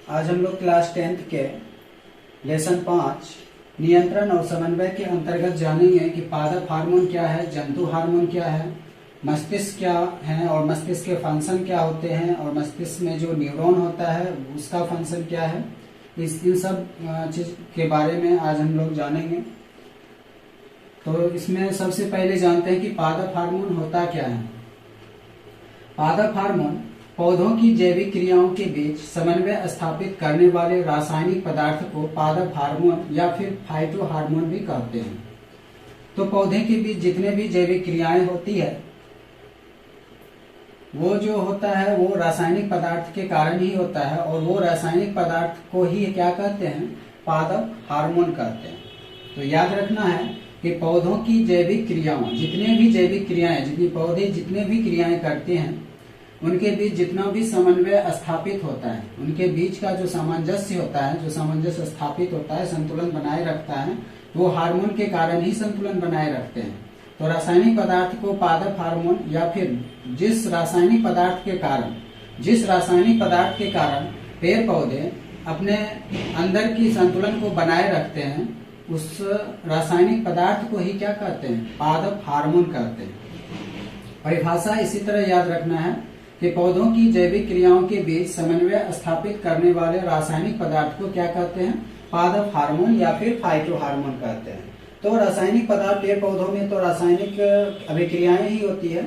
आज हम लोग क्लास 10th के लेसन 5 नियंत्रण और समन्वय के अंतर्गत जानेंगे कि पादप हार्मोन क्या है, जंतु हार्मोन क्या है, मस्तिष्क क्या है और मस्तिष्क के फंक्शन क्या होते हैं, और मस्तिष्क में जो न्यूरॉन होता है उसका फंक्शन क्या है। इन सब चीज के बारे में आज हम लोग जानेंगे। तो इसमें सबसे पहले जानते हैं कि पादप हार्मोन होता क्या है। पादप हार्मोन पौधों की जैविक क्रियाओं के बीच समन्वय स्थापित करने वाले रासायनिक पदार्थ को पादप हार्मोन या फिर फाइटो हार्मोन भी कहते हैं। तो पौधे के बीच जितने भी जैविक क्रियाएं होती है वो जो होता है वो रासायनिक पदार्थ के कारण ही होता है, और वो रासायनिक पदार्थ को ही क्या कहते हैं, पादप हार्मोन कहते हैं। तो याद रखना है कि पौधों की जैविक क्रियाओं, जितने भी जैविक क्रियाएं, जितनी पौधे जितने भी क्रियाएं करते हैं उनके बीच जितना भी समन्वय स्थापित होता है, उनके बीच का जो सामंजस्य होता है, जो सामंजस्य स्थापित होता है, संतुलन बनाए रखता है, वो हार्मोन के कारण ही संतुलन बनाए रखते हैं। तो रासायनिक पदार्थ को पादप हार्मोन या फिर जिस रासायनिक पदार्थ के कारण पेड़ पौधे अपने अंदर की संतुलन को बनाए रखते हैं, उस रासायनिक पदार्थ को ही क्या कहते हैं, पादप हार्मोन कहते हैं। परिभाषा इसी तरह याद रखना है कि पौधों की जैविक क्रियाओं के बीच समन्वय स्थापित करने वाले रासायनिक पदार्थ को क्या कहते हैं, पादप हार्मोन या फिर फाइटो हार्मोन कहते हैं। तो रासायनिक पदार्थ, पेड़ पौधों में तो रासायनिक अभिक्रियाएं ही होती है।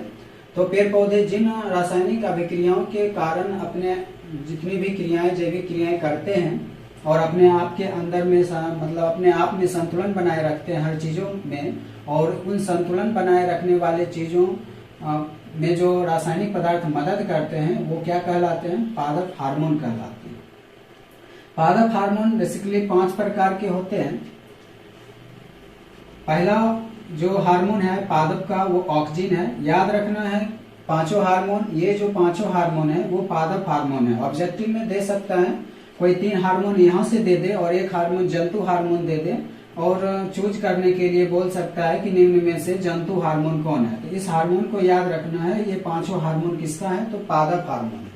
तो पेड़ पौधे जिन रासायनिक अभिक्रियाओं के कारण अपने जितनी भी क्रियाएं, जैविक क्रियाएं करते हैं और अपने आप के अंदर में मतलब अपने आप में संतुलन बनाए रखते हैं हर चीजों में, और उन संतुलन बनाए रखने वाले चीजों में जो रासायनिक पदार्थ मदद करते हैं वो क्या कहलाते हैं, पादप हार्मोन कहलाते हैं। पादप हार्मोन बेसिकली 5 प्रकार के होते हैं। पहला जो हार्मोन है पादप का वो ऑक्सिन है। याद रखना है पांचों हार्मोन, ये जो पांचों हार्मोन है वो पादप हार्मोन है। ऑब्जेक्टिव में दे सकता है कोई 3 हार्मोन यहाँ से दे दे और 1 हार्मोन जंतु हार्मोन दे दे, और चूज करने के लिए बोल सकता है कि निम्न में से जंतु हार्मोन कौन है। तो इस हार्मोन को याद रखना है, ये पांचों हार्मोन किसका है, तो पादप हार्मोन है।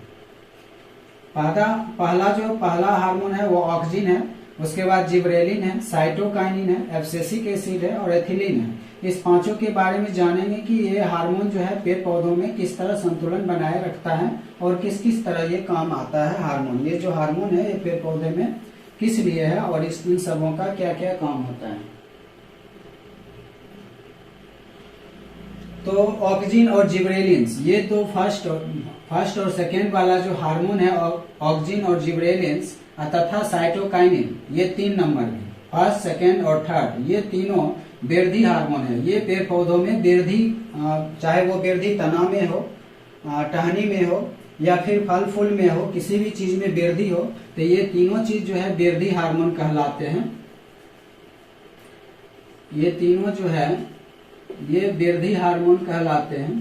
पहला हार्मोन है वो ऑक्सिन है, उसके बाद जिबरेलिन है, साइटोकाइनिन है, एब्सिसिक एसिड है और एथिलीन है। इस पांचों के बारे में जानेंगे कि ये हार्मोन जो है पेड़ पौधों में किस तरह संतुलन बनाए रखता है और किस किस तरह ये काम आता है हार्मोन। ये जो हार्मोन है ये पेड़ पौधे में किस लिए है और इन सबों का क्या क्या काम होता है। तो ऑक्सिन और जिबरेलिन्स, ये तो फर्स्ट और सेकेंड वाला जो हार्मोन है ऑक्सिन और जिबरेलिन्स तथा साइटोकाइनिन, ये 3 नंबर में, फर्स्ट, सेकेंड और थर्ड, ये तीनों वृद्धि हार्मोन है। ये पेड़ पौधों में वृद्धि, चाहे वो वृद्धि तना में हो, टहनी में हो या फिर फल फूल में हो, किसी भी चीज में वृद्धि हो, तो ये तीनों चीज जो है वृद्धि हार्मोन कहलाते हैं। ये तीनों जो है ये वृद्धि हार्मोन कहलाते हैं।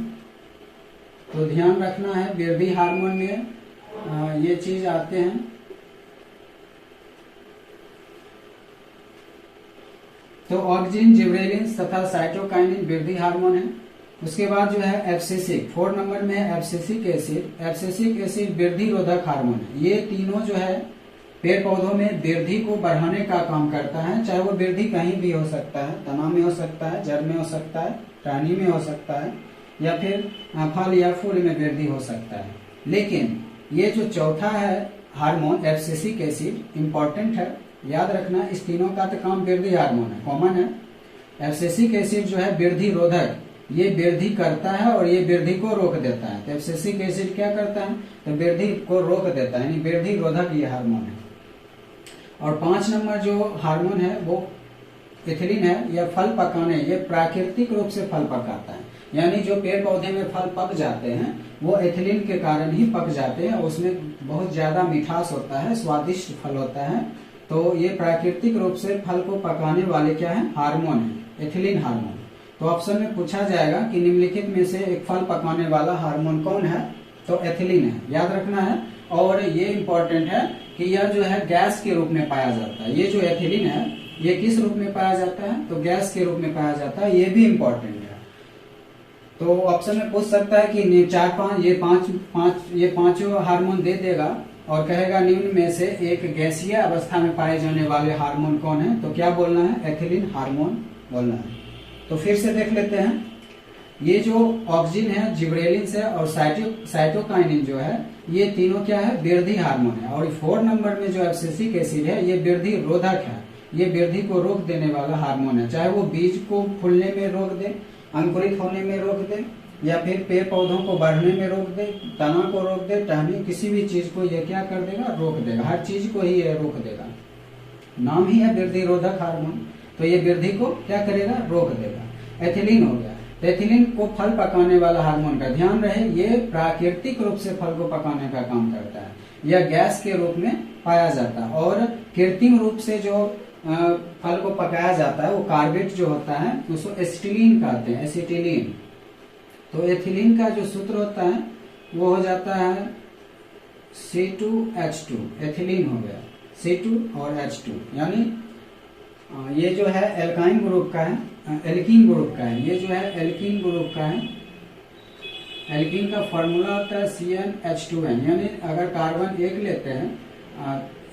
तो ध्यान रखना है वृद्धि हार्मोन में ये चीज आते हैं। तो ऑक्सिन, जिबरेलिन तथा साइटोकाइनिन वृद्धि हार्मोन है। उसके बाद जो है एब्सिसिक, 4 नंबर में है एब्सिसिक एसिड। एब्सिसिक एसिड वृद्धि रोधक हार्मोन है। ये तीनों जो है पेड़ पौधों में वृद्धि को बढ़ाने का काम करता है, चाहे वो वृद्धि कहीं भी हो सकता है, तना में हो सकता है, जड़ में हो सकता है, टहनी में हो सकता है, या फिर फल या फूल में वृद्धि हो सकता है। लेकिन ये जो चौथा है हार्मोन एब्सिसिक एसिड इम्पोर्टेंट है, याद रखना। इस तीनों का तो काम वृद्धि हार्मोन है, कॉमन है। एब्सिसिक एसिड जो है वृद्धि रोधक, ये वृद्धि करता है और ये वृद्धि को रोक देता है। तो एब्सिसिक एसिड क्या करता है, तो वृद्धि को रोक देता है, यानी वृद्धि रोधक ये हार्मोन है। और 5 नंबर जो हार्मोन है वो एथिलीन है। यह फल पकाने, ये प्राकृतिक रूप से फल पकाता है, यानी जो पेड़ पौधे में फल पक जाते हैं वो एथिलीन के कारण ही पक जाते हैं। उसमें बहुत ज्यादा मिठास होता है, स्वादिष्ट फल होता है। तो ये प्राकृतिक रूप से फल को पकाने वाले क्या है, हार्मोन है, एथिलीन हार्मोन। तो ऑप्शन में पूछा जाएगा कि निम्नलिखित में से एक फल पकाने वाला हार्मोन कौन है, तो एथिलीन है, याद रखना है। और ये इम्पोर्टेंट है कि यह जो है गैस के रूप में पाया जाता है। ये जो एथिलीन है ये किस रूप में पाया जाता है, तो गैस के रूप में पाया जाता है। ये भी इम्पोर्टेंट है। तो ऑप्शन में पूछ सकता है कि 4-5 ये पांचों हार्मोन दे देगा और कहेगा निम्न में से एक गैसीय अवस्था में पाए जाने वाले हार्मोन कौन है, तो क्या बोलना है, एथिलीन हार्मोन बोलना है। तो फिर से देख लेते हैं, ये जो ऑक्सिन है, जिब्रेलिन्स है और साइटोकाइनिन जो है, ये तीनों क्या है, वृद्धि हार्मोन है। और 4 नंबर में जो एब्सिसिक एसिड है, ये वृद्धि रोधक है, ये वृद्धि को रोक देने वाला हार्मोन है। चाहे वो बीज को फूलने में रोक दे, अंकुरित होने में रोक दे, या फिर पेड़ पौधों को बढ़ने में रोक दे, तना को रोक दे, टहनी, किसी भी चीज को ये क्या कर देगा, रोक देगा। हर चीज को ही ये रोक देगा, नाम ही है वृद्धि रोधक हार्मोन। तो ये वृद्धि को क्या करेगा, रोक देगा। एथिलीन हो गया, एथिलीन को फल पकाने वाला हार्मोन का ध्यान रहे, ये प्राकृतिक रूप से फल को पकाने का काम करता है, यह गैस के रूप में पाया जाता है। और कृत्रिम रूप से जो फल को पकाया जाता है, वो कार्बेट जो होता है उसको एसिटिलीन कहते हैं, एसिटिलीन। तो एथिलीन का जो सूत्र होता है वो हो जाता है C2H2, एथिलीन हो गया C2 और H2, यानी ये जो है एल्काइन ग्रुप का है, एल्कीन ग्रुप का है, ये जो है एल्कीन ग्रुप का है। एल्कीन का फॉर्मूला होता है CnH2n, यानी अगर कार्बन 1 लेते हैं,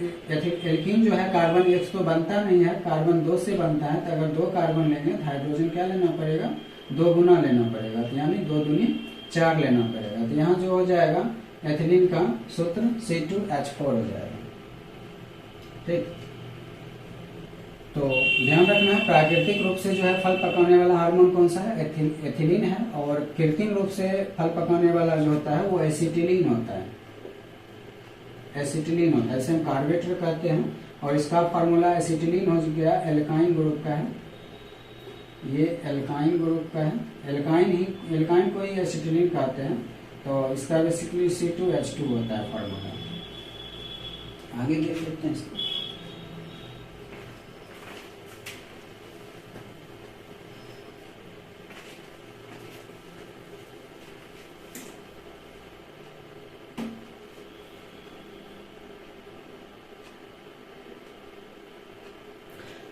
एल्कीन जो है कार्बन 1 तो बनता नहीं है, कार्बन 2 से बनता है। तो अगर 2 कार्बन लेंगे तो हाइड्रोजन क्या लेना पड़ेगा, 2 गुना लेना पड़ेगा, तो यानी 2 दूनी 4 लेना पड़ेगा। तो यहाँ जो हो जाएगा एथिलीन का सूत्र C2H4 हो जाएगा। ठीक, तो ध्यान रखना है, प्राकृतिक रूप से जो है फल पकाने वाला हार्मोन कौन सा है, एथिलीन है। और कृत्रिम रूप से फल पकाने वाला जो होता है वो एसिटिलीन होता है, एसिटिलीन होता है, इसे हम कार्बेट कहते हैं। और इसका फार्मूला एसिटिलीन हो गया, एल्काइन ग्रुप का है, ये एल्काइन ग्रुप का है, एल्काइन को ही एसिटिलीन कहते हैं। तो इसका बेसिकली C2H2 होता है फार्मूला। आगे देख लेते हैं इसको।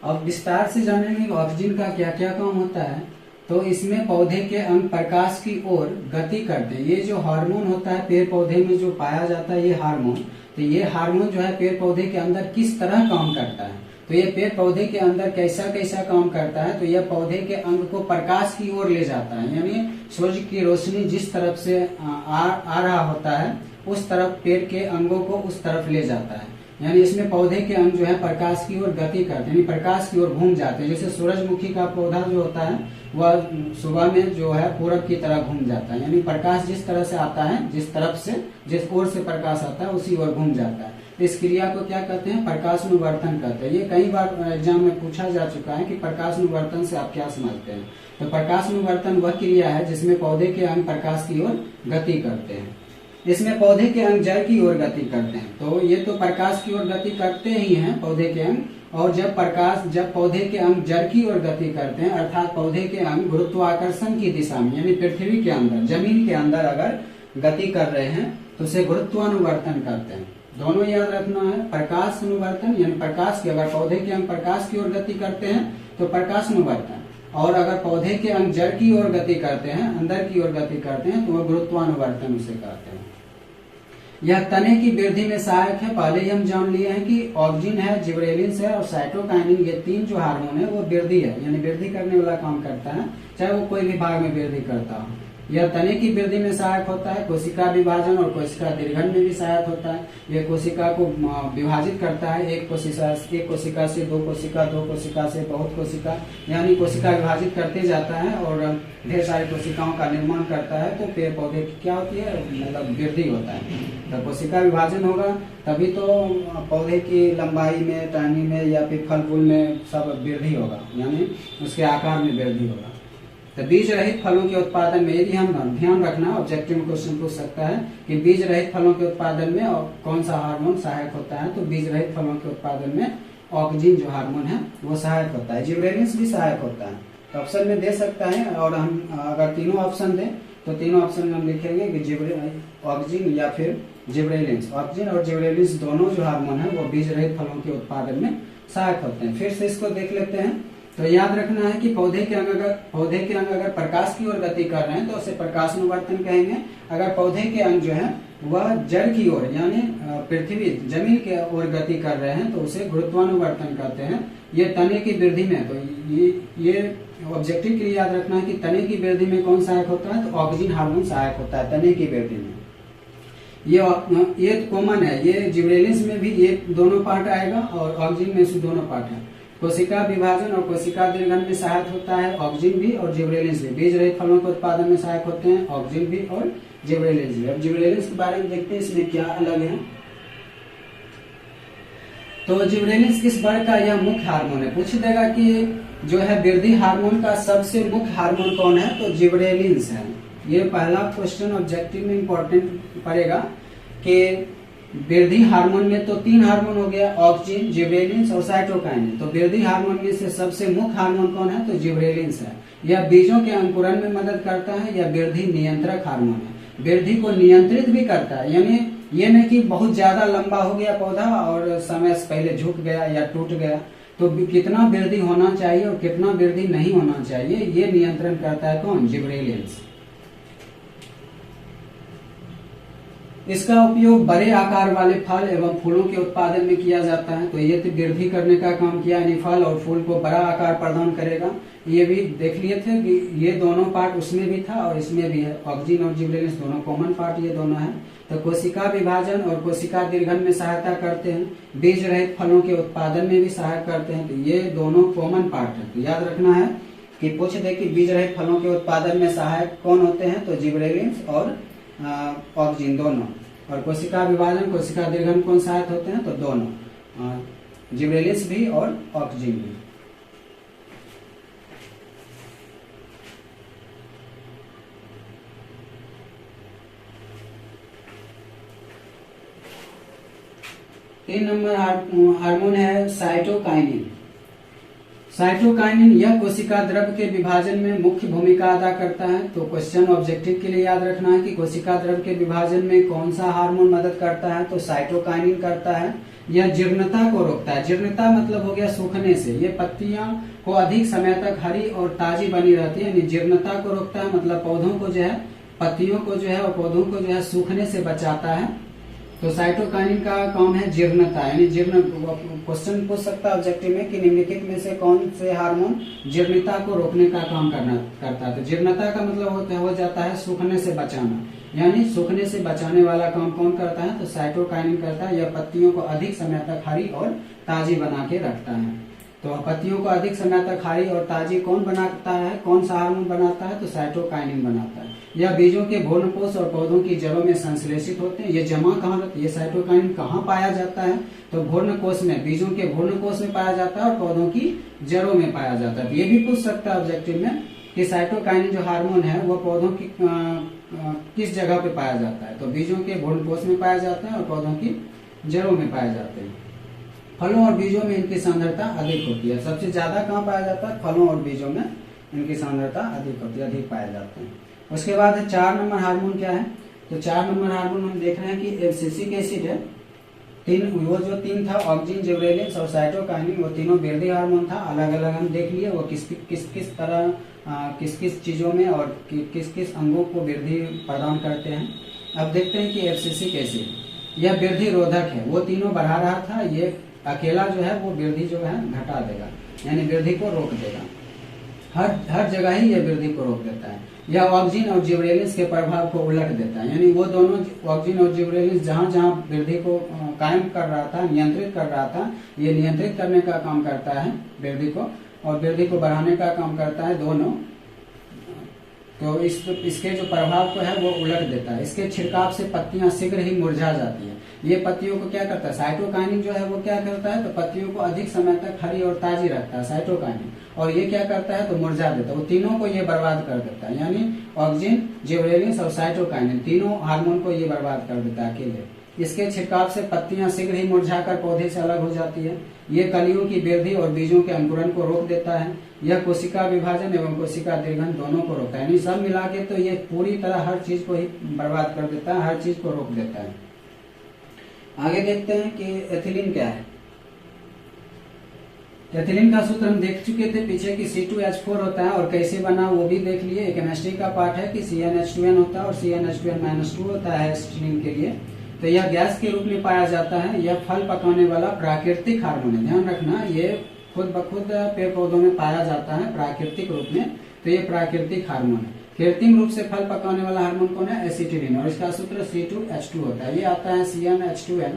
अब विस्तार से जानेंगे ऑक्सीजन का क्या क्या काम होता है। तो इसमें पौधे के अंग प्रकाश की ओर गति करते हैं। ये जो हार्मोन होता है पेड़ पौधे में जो पाया जाता है, ये हार्मोन, तो ये हार्मोन जो है पेड़ पौधे के अंदर किस तरह काम करता है, तो ये पेड़ पौधे के अंदर कैसा कैसा काम करता है। तो यह पौधे के अंग को प्रकाश की ओर ले जाता है, यानी सूर्य की रोशनी जिस तरफ से आ रहा होता है उस तरफ पेड़ के अंगों को उस तरफ ले जाता है। यानी इसमें पौधे के अंग जो है प्रकाश की ओर गति करते हैं, यानी प्रकाश की ओर घूम जाते हैं। जैसे सूरजमुखी का पौधा जो होता है वह सुबह में जो है पूरब की तरह घूम जाता है, यानी प्रकाश जिस तरह से आता है, जिस तरफ से, जिस ओर से प्रकाश आता है उसी ओर घूम जाता है। इस क्रिया को क्या कहते हैं, प्रकाशानुवर्तन कहते हैं। ये कई बार एग्जाम में पूछा जा चुका है कि प्रकाशानुवर्तन से आप क्या समझते हैं। तो प्रकाशानुवर्तन वह क्रिया है जिसमें पौधे के अंग प्रकाश की ओर गति करते हैं। इसमें पौधे के अंग जड़ की ओर गति करते हैं। तो ये तो प्रकाश की ओर गति करते ही हैं पौधे के अंग, और जब पौधे के अंग जड़ की ओर गति करते हैं, अर्थात पौधे के अंग गुरुत्वाकर्षण की दिशा में, यानी पृथ्वी के अंदर, जमीन के अंदर अगर गति कर रहे हैं तो उसे गुरुत्वानुवर्तन करते हैं। दोनों याद रखना है, प्रकाश अनुवर्तन यानी प्रकाश की, अगर पौधे के अंग प्रकाश की ओर गति करते हैं तो प्रकाशानुवर्तन, और अगर पौधे के अंग जड़ की ओर गति करते हैं, अंदर की ओर गति करते हैं, तो वह गुरुत्वानुवर्तन उसे कहते हैं। यह तने की वृद्धि में सहायक है। पहले ही हम जान लिए हैं कि ऑक्सिन है, जिब्रेलिन्स है और साइटोकाइनिन, ये 3 जो हार्मोन है वो वृद्धि है, यानी वृद्धि करने वाला काम करता है, चाहे वो कोई भी भाग में वृद्धि करता हो। यह तने की वृद्धि में सहायक होता है, कोशिका विभाजन और कोशिका दीर्घन में भी सहायक होता है। यह कोशिका को विभाजित करता है, एक कोशिका से 2 कोशिका, 2 कोशिका से बहुत कोशिका, यानी कोशिका विभाजित करते जाता है और ढेर सारी कोशिकाओं का निर्माण करता है। तो पेड़ पौधे की क्या होती है, मतलब वृद्धि होता है। तो कोशिका विभाजन होगा तभी तो पौधे की लंबाई में, टहनी में या फिर फल फूल में सब वृद्धि होगा, यानी उसके आकार में वृद्धि होगा। तो बीज रहित फलों के उत्पादन में, यदि हम ध्यान रखना, ऑब्जेक्टिव क्वेश्चन पूछ सकता है कि बीज रहित फलों के उत्पादन में और कौन सा हार्मोन सहायक होता है। तो बीज रहित फलों के उत्पादन में ऑक्सिन जो हार्मोन है वो सहायक होता है। जिब्रेलिन्स भी सहायक होता है, तो ऑप्शन में दे सकता है। और हम अगर तीनों ऑप्शन दें तो तीनों ऑप्शन में हम लिखेंगे कि ऑक्सिन या फिर जिब्रेलिन्स। ऑक्सिन और जिब्रेलिन्स दोनों जो हार्मोन है वो बीज रहित फलों के उत्पादन में सहायक होते हैं। फिर से इसको देख लेते हैं तो याद रखना है कि पौधे के अंग अगर प्रकाश की ओर गति कर रहे हैं तो उसे प्रकाशानुवर्तन कहेंगे। अगर पौधे के अंग जो है वह जड़ की ओर यानी पृथ्वी जमीन के ओर गति कर रहे हैं तो उसे गुरुत्वानुवर्तन कहते हैं। ये तने की वृद्धि में, तो ये ऑब्जेक्टिव के लिए याद रखना है कि तने की वृद्धि में कौन सहायक होता है, तो ऑक्सीजन हार्मोन सहायक होता है तने की वृद्धि में। ये कॉमन है, ये जिब्रेलिन्स में भी ये दोनों पार्ट आएगा और ऑक्सीजन में से दोनों पार्ट है। कोशिका विभाजन और कोशिका दीर्घन में सहायक होता है ऑक्सीजन भी और जिब्रेलिन्स भी। बीज रहित फलों के उत्पादन में सहायक होते हैं ऑक्सीजन भी और जिब्रेलिन्स भी। अब जिब्रेलिन्स के बारे में देखते हैं इसमें क्या अलग है। तो जिब्रेलिन्स किस वर्ग का यह मुख्य हार्मोन है, पूछ देगा कि जो है वृद्धि हार्मोन का सबसे मुख्य हार्मोन कौन है, तो जिब्रेलिन्स है। ये पहला क्वेश्चन ऑब्जेक्टिव में इंपॉर्टेंट पड़ेगा कि वृद्धि हार्मोन में तो 3 हार्मोन हो गया, ऑक्सीजन, जिब्रेलिन्स और साइटोकाइनिन। तो वृद्धि हार्मोन में से सबसे मुख्य हार्मोन कौन है, तो जिब्रेलिन्स है। यह बीजों के अंकुरन में मदद करता है, यह वृद्धि नियंत्रक हार्मोन है। वृद्धि को नियंत्रित भी करता है, यानी ये नहीं कि बहुत ज्यादा लंबा हो गया पौधा और समय से पहले झुक गया या टूट गया, तो कितना वृद्धि होना चाहिए और कितना वृद्धि नहीं होना चाहिए ये नियंत्रण करता है कौन, जिब्रेलिन्स। इसका उपयोग बड़े आकार वाले फल एवं फूलों के उत्पादन में किया जाता है। तो ये वृद्धि करने का काम किया, यानी फल और फूल को बड़ा आकार प्रदान करेगा। ये भी देख लिए थे कि ये दोनों पार्ट उसमें भी था और इसमें भी है, ऑक्सीजन और जिब्रेलिन्स दोनों कॉमन पार्ट ये दोनों है। तो कोशिका विभाजन और कोशिका दीर्घन में सहायता करते हैं, बीज रहित फलों के उत्पादन में भी सहायक करते हैं। तो ये दोनों कॉमन पार्ट है। तो याद रखना है कि पूछ दे कि बीज रहित फलों के उत्पादन में सहायक कौन होते हैं, तो जिब्रेलिन्स और ऑक्सीजन दोनों। और कोशिका विभाजन कोशिका दीर्घन कौन सहायक होते हैं, तो दोनों, जिब्रेलिन्स भी और ऑक्सीजन भी। तीन नंबर हार्मोन है साइटोकाइनिन। साइटोकाइनिन यह कोशिका द्रव्य के विभाजन में मुख्य भूमिका अदा करता है। तो क्वेश्चन ऑब्जेक्टिव के लिए याद रखना है कि कोशिका द्रव्य के विभाजन में कौन सा हार्मोन मदद करता है, तो साइटोकाइनिन करता है। यह जीर्णता को रोकता है। जीर्णता मतलब हो गया सूखने से। ये पत्तियां को अधिक समय तक हरी और ताजी बनी रहती है, यानी जीर्णता को रोकता है, मतलब पौधों को जो है, पत्तियों को जो है और पौधों को जो है सूखने से बचाता है। तो साइटोकाइनिन का काम है जीर्णता, यानी जीर्ण। क्वेश्चन पूछ सकता है ऑब्जेक्टिव में कि निम्नलिखित में से कौन से हार्मोन जीर्णता को रोकने का काम करता है। तो जीर्णता का मतलब हो जाता है सूखने से बचाना, यानी सूखने से बचाने वाला काम कौन करता है, तो साइटोकाइनिन करता है। यह पत्तियों को अधिक समय तक हरी और ताजी बना के रखता है। तो पत्तियों को अधिक समय तक हरी और ताजी कौन बनाता है, कौन सा हार्मोन बनाता है, तो साइटोकाइनिन बनाता है। यह बीजों के भ्रूणपोष और पौधों की जड़ों में संश्लेषित होते हैं। ये जमा कहाँ रहते हैं, ये साइटोकाइनिन कहाँ पाया जाता है, तो भ्रूणकोष में, बीजों के भ्रूणकोष में पाया जाता है और पौधों की जड़ों में पाया जाता है। तो ये भी पूछ सकता है ऑब्जेक्टिव में कि साइटोकाइनिन जो हार्मोन है वो पौधों की किस जगह पे पाया जाता है, तो बीजों के भ्रूणपोष में पाया जाता है और पौधों की जड़ों में पाए जाते हैं। फलों और बीजों में इनकी सांद्रता अधिक होती है। सबसे ज्यादा कहाँ पाया जाता है, फलों और बीजों में इनकी सांद्रता अधिक होती है, अधिक पाए जाते हैं। उसके बाद 4 नंबर हार्मोन क्या है, तो 4 नंबर हार्मोन हम देख रहे हैं कि एब्सिसिक एसिड है। वो जो 3 था, ऑक्सीजन, जिब्रेलिन्स और साइटोकाइनिन, वो तीनों वृद्धि हार्मोन था। अलग अलग हम देख लिए वो किस किस तरह किस किस चीजों में और किस किस अंगों को वृद्धि प्रदान करते हैं। अब देखते हैं कि एब्सिसिक एसिड यह वृद्धि रोधक है। वो तीनों बढ़ा रहा था, ये अकेला जो है वो वृद्धि जो है घटा देगा, यानी वृद्धि को रोक देगा। हर जगह ही यह वृद्धि को रोक देता है। यह ऑक्सीजन और जिब्रेलिन्स के प्रभाव को उलट देता है, यानी वो दोनों ऑक्सीजन और जिब्रेलिन्स जहां जहां वृद्धि को कायम कर रहा था, नियंत्रित कर रहा था, ये नियंत्रित करने का काम करता है वृद्धि को, और वृद्धि को बढ़ाने का काम करता है दोनों। तो इसके जो प्रभाव को है वो उलट देता है। इसके छिड़काव से पत्तियां शीघ्र ही मुरझा जाती है। ये पत्तियों को क्या करता है, साइटोकाइनिन जो है वो क्या करता है, तो पत्तियों को अधिक समय तक हरी और ताजी रखता है साइटोकाइनिन, और ये क्या करता है, तो मुरझा देता है। वो तीनों को ये बर्बाद कर देता है, यानी ऑक्सीजन, जिब्रेलिन्स और साइटोकाइनिन तीनों हार्मोन को ये बर्बाद कर देता है अकेले। इसके छिड़काव से पत्तियां शीघ्र ही मुरझाकर पौधे से अलग हो जाती है। ये कलियों की वृद्धि और बीजों के अंकुरन को रोक देता है। यह कोशिका विभाजन एवं कोशिका दीर्घन दोनों को रोकता है, यानी सब मिला के तो ये पूरी तरह हर चीज को ही बर्बाद कर देता है, हर चीज को रोक देता है। आगे देखते हैं कि एथिलीन क्या है। एथिलीन का सूत्र हम देख चुके थे पीछे कि C2H4 होता है और कैसे बना वो भी देख लिए। केमिस्ट्री का पार्ट है कि CnH2n होता है और CnH2n-2 होता है एसिटिलीन के लिए। तो यह गैस के रूप में पाया जाता है। यह फल पकाने वाला प्राकृतिक हार्मोन है। ध्यान रखना, ये खुद ब खुद पेड़ पौधों में पाया जाता है प्राकृतिक रूप में। तो ये प्राकृतिक हार्मोन है। कृत्रिम रूप से फल पकाने वाला हार्मोन कौन है? एसिटिलीन, और इसका सूत्र C2H2 होता है। ये आता है CnH2n,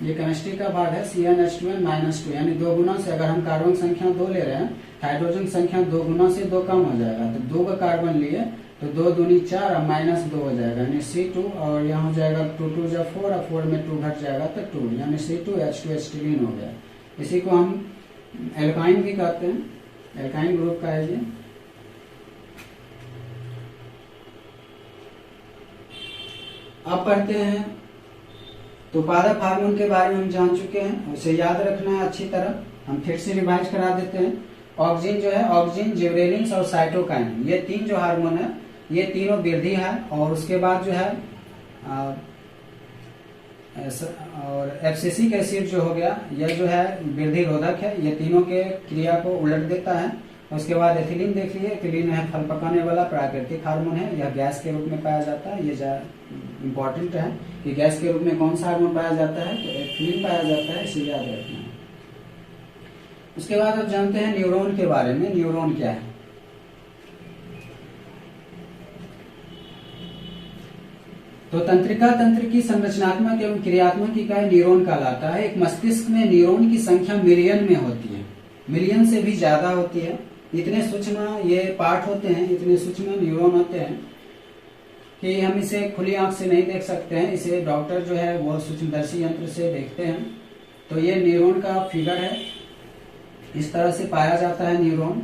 ये केमिस्ट्री का भाग है, CnH2n-2, यानी 2 गुना से अगर हम कार्बन संख्या 2 ले रहे हैं, हाइड्रोजन संख्या 2 गुना से 2 कम हो जाएगा। तो 2 का कार्बन लिए तो 2 दूनी 4 और -2 हो जाएगा, यानी C2, और यहाँ हो जाएगा 2 2 जा 4 और 4 में 2 घट जाएगा तो 2, यानी C2H2 एसिटिलीन हो गया। इसी को हम एल्काइन भी कहते हैं, एल्काइन ग्रुप का है ये। अब पढ़ते हैं तो पादप हार्मोन के बारे में हम जान चुके हैं, उसे याद रखना है अच्छी तरह। हम फिर से रिवाइज करा देते हैं। ऑक्सिन जो है, ऑक्सिन, जिबरेलिन और साइटोकाइन, ये 3 जो हार्मोन है, ये तीनों वृद्धि है। और उसके बाद जो है और एब्सिसिक एसिड जो हो गया, यह जो है वृद्धि रोधक है। ये तीनों के क्रिया को उलट देता है। उसके बाद एथिलीन देख लिए। एथिलीन है फल पकाने वाला प्राकृतिक हार्मोन है। यह गैस के रूप में पाया जाता है। ये इम्पोर्टेंट है कि गैस के रूप में कौन सा हार्मोन पाया जाता है? तो एथिलीन पाया जाता है, इसे याद रखना है। उसके बाद अब जानते हैं न्यूरॉन के बारे में। न्यूरॉन क्या है? तो तंत्रिका तंत्र की संरचनात्मक एवं क्रियात्मक इकाई न्यूरॉन कहलाता है। एक मस्तिष्क में न्यूरॉन की संख्या मिलियन में होती है, मिलियन से भी ज्यादा होती है। इतने सूक्ष्म ये पार्ट होते हैं, इतने सूक्ष्म न्यूरॉन होते हैं कि हम इसे खुली आंख से नहीं देख सकते हैं। इसे डॉक्टर जो है वो सूक्ष्मदर्शी यंत्र से देखते हैं। तो ये न्यूरॉन का फिगर है, इस तरह से पाया जाता है न्यूरॉन।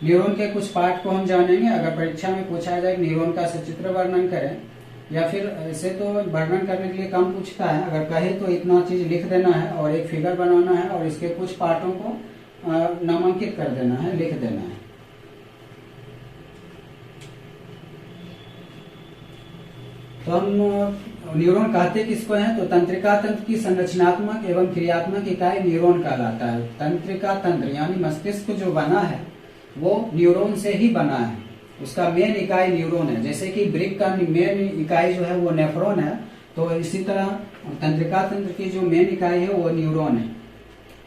न्यूरॉन के कुछ पार्ट को हम जानेंगे। अगर परीक्षा में पूछा जाए न्यूरॉन का सचित्र वर्णन करें, या फिर इसे तो वर्णन करने के लिए कम पूछता है, अगर कहे तो इतना चीज लिख देना है और एक फिगर बनाना है और इसके कुछ पार्टों को नामांकित कर देना है, लिख देना है। तो हम न्यूरॉन कहते किसको हैं? तो तंत्रिका तंत्र की संरचनात्मक एवं क्रियात्मक इकाई न्यूरॉन कहलाता है। तंत्रिका तंत्र यानी मस्तिष्क जो बना है वो न्यूरॉन से ही बना है। उसका मेन इकाई न्यूरॉन है। जैसे कि ब्रिक का मेन इकाई जो है वो नेफ्रॉन है, तो इसी तरह तंत्रिका तंत्र की जो मेन इकाई है वो न्यूरॉन है।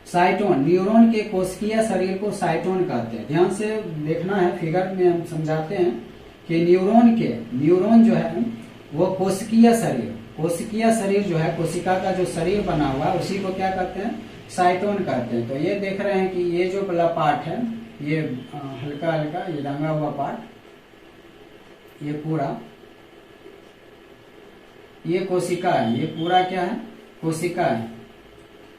साइटोन, न्यूरॉन के कोशिकीय शरीर को साइटोन कहते हैं। ध्यान से देखना है, फिगर में हम समझाते हैं कि न्यूरॉन जो है वो कोशिकीय शरीर जो है, कोशिका का जो शरीर बना हुआ है उसी को क्या कहते हैं? साइटोन कहते हैं। तो ये देख रहे हैं कि ये जो वाला पार्ट है, ये हल्का हल्का ये रंगा हुआ पार्ट, ये पूरा ये कोशिका है। ये पूरा क्या है? कोशिका है।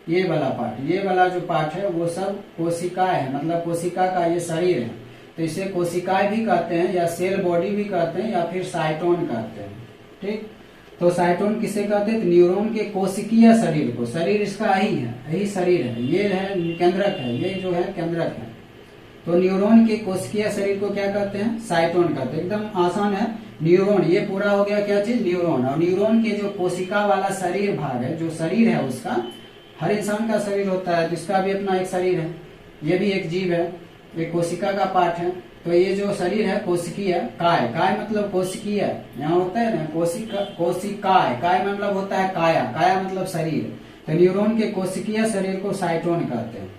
ये वाला पार्ट, ये वाला जो पार्ट है वो सब कोशिकाएं है, मतलब कोशिका का ये शरीर है। तो इसे कोशिकाएं भी कहते हैं, या सेल बॉडी भी कहते हैं, या फिर साइटोन कहते हैं। ठीक, तो साइटोन किसे कहते हैं? तो न्यूरॉन के कोशिकीय शरीर को, शरीर इसका यही शरीर है, ये है केंद्रक है, ये जो है केंद्रक है। तो न्यूरॉन के कोशिकीय शरीर को क्या कहते हैं? साइटोन कहते हैं। एकदम आसान है। न्यूरॉन, ये पूरा हो गया क्या चीज? न्यूरॉन। और न्यूरॉन के जो कोशिका वाला शरीर भाग है, जो शरीर है उसका, हर इंसान का शरीर होता है, जिसका भी अपना एक शरीर है, ये भी एक जीव है, एक कोशिका का पार्ट है। तो ये जो शरीर है कोशिकीय, काय मतलब कोशिकीय, यहाँ होता है ना कोशिकाय, काय मतलब होता है काया मतलब शरीर। तो न्यूरॉन के कोशिकीय शरीर को साइटोन कहते हैं।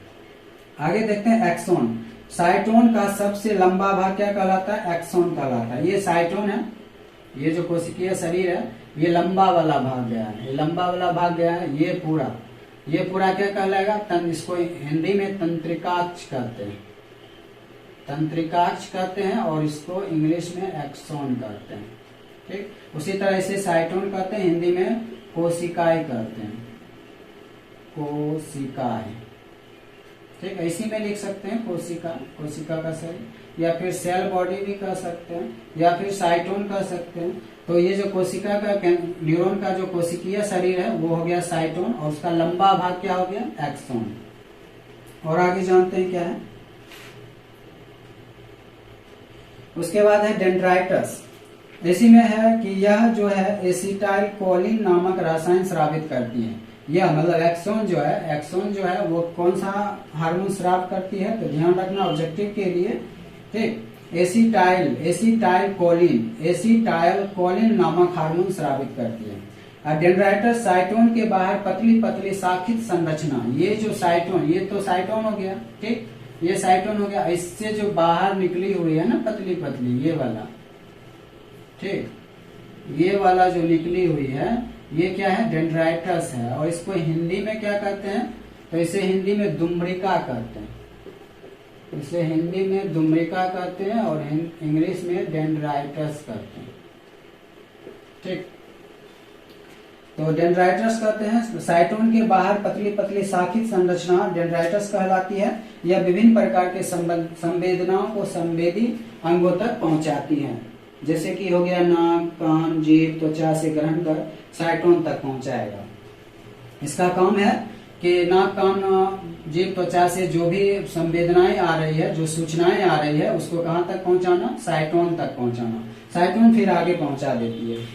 आगे देखते हैं एक्सोन। साइटोन का सबसे लंबा भाग क्या कहलाता है? एक्सोन कहलाता है। ये साइटोन है, ये जो कोशिकीय शरीर है, ये लंबा वाला भाग गया है, ये लंबा वाला भाग गया है। ये पूरा क्या कहलाएगा? इसको हिंदी में तंत्रिकाक्ष कहते हैं, तंत्रिकाक्ष कहते हैं, और इसको इंग्लिश में एक्सोन कहते हैं। ठीक, उसी तरह इसे साइटोन कहते हैं, हिंदी में कोशिकाएं कहते हैं, कोशिकाएं। ठीक, इसी में लिख सकते हैं कोशिका का शरीर, या फिर सेल बॉडी भी कह सकते हैं, या फिर साइटोन कह सकते हैं। तो ये जो कोशिका का, न्यूरॉन का जो कोशिकीय शरीर है वो हो गया साइटोन, और उसका लंबा भाग क्या हो गया? एक्सोन। और आगे जानते हैं क्या है। उसके बाद है डेंड्राइटस। इसी में है कि यह जो है एसिटाइल कोलिन नामक रसायन स्रावित करती है। यह मतलब एक्सोन जो है वो कौन सा हार्मोन स्राव करती है, तो ध्यान रखना ऑब्जेक्टिव के लिए, ठीक। एसिटाइल कोलिन नामक हार्मोन स्रावित करती है। डेंड्राइट्स साइटोन के बाहर पतली पतली शाखित संरचना, ये जो साइटोन, ये तो साइटोन हो गया, ठीक, ये साइटोन हो गया, इससे जो बाहर निकली हुई है ना पतली पतली, ये वाला, ठीक, ये वाला जो निकली हुई है ये क्या है, डेंड्राइट्स है। और इसको हिंदी में क्या कहते हैं, तो इसे हिंदी में दुम्बरिका कहते हैं, इसे हिंदी में दुम्बरिका कहते हैं और इंग्लिश में डेंड्राइट्स कहते हैं, ठीक। तो डेंड्राइट्स कहते हैं साइटोन के बाहर पतली पतली शाखित संरचना डेंड्राइट्स कहलाती है। यह विभिन्न प्रकार के संवेदनाओं को संवेदी अंगों तक पहुंचाती है, जैसे कि हो गया नाक, कान, जीभ, त्वचा से ग्रहण कर साइटोन तक पहुंचाएगा। इसका काम है कि नाक, कान, जीभ, त्वचा से जो भी संवेदनाएं आ रही है, जो सूचनाएं आ रही है, उसको कहाँ तक पहुंचाना, साइटोन तक पहुंचाना। साइटोन फिर आगे पहुंचा देती है।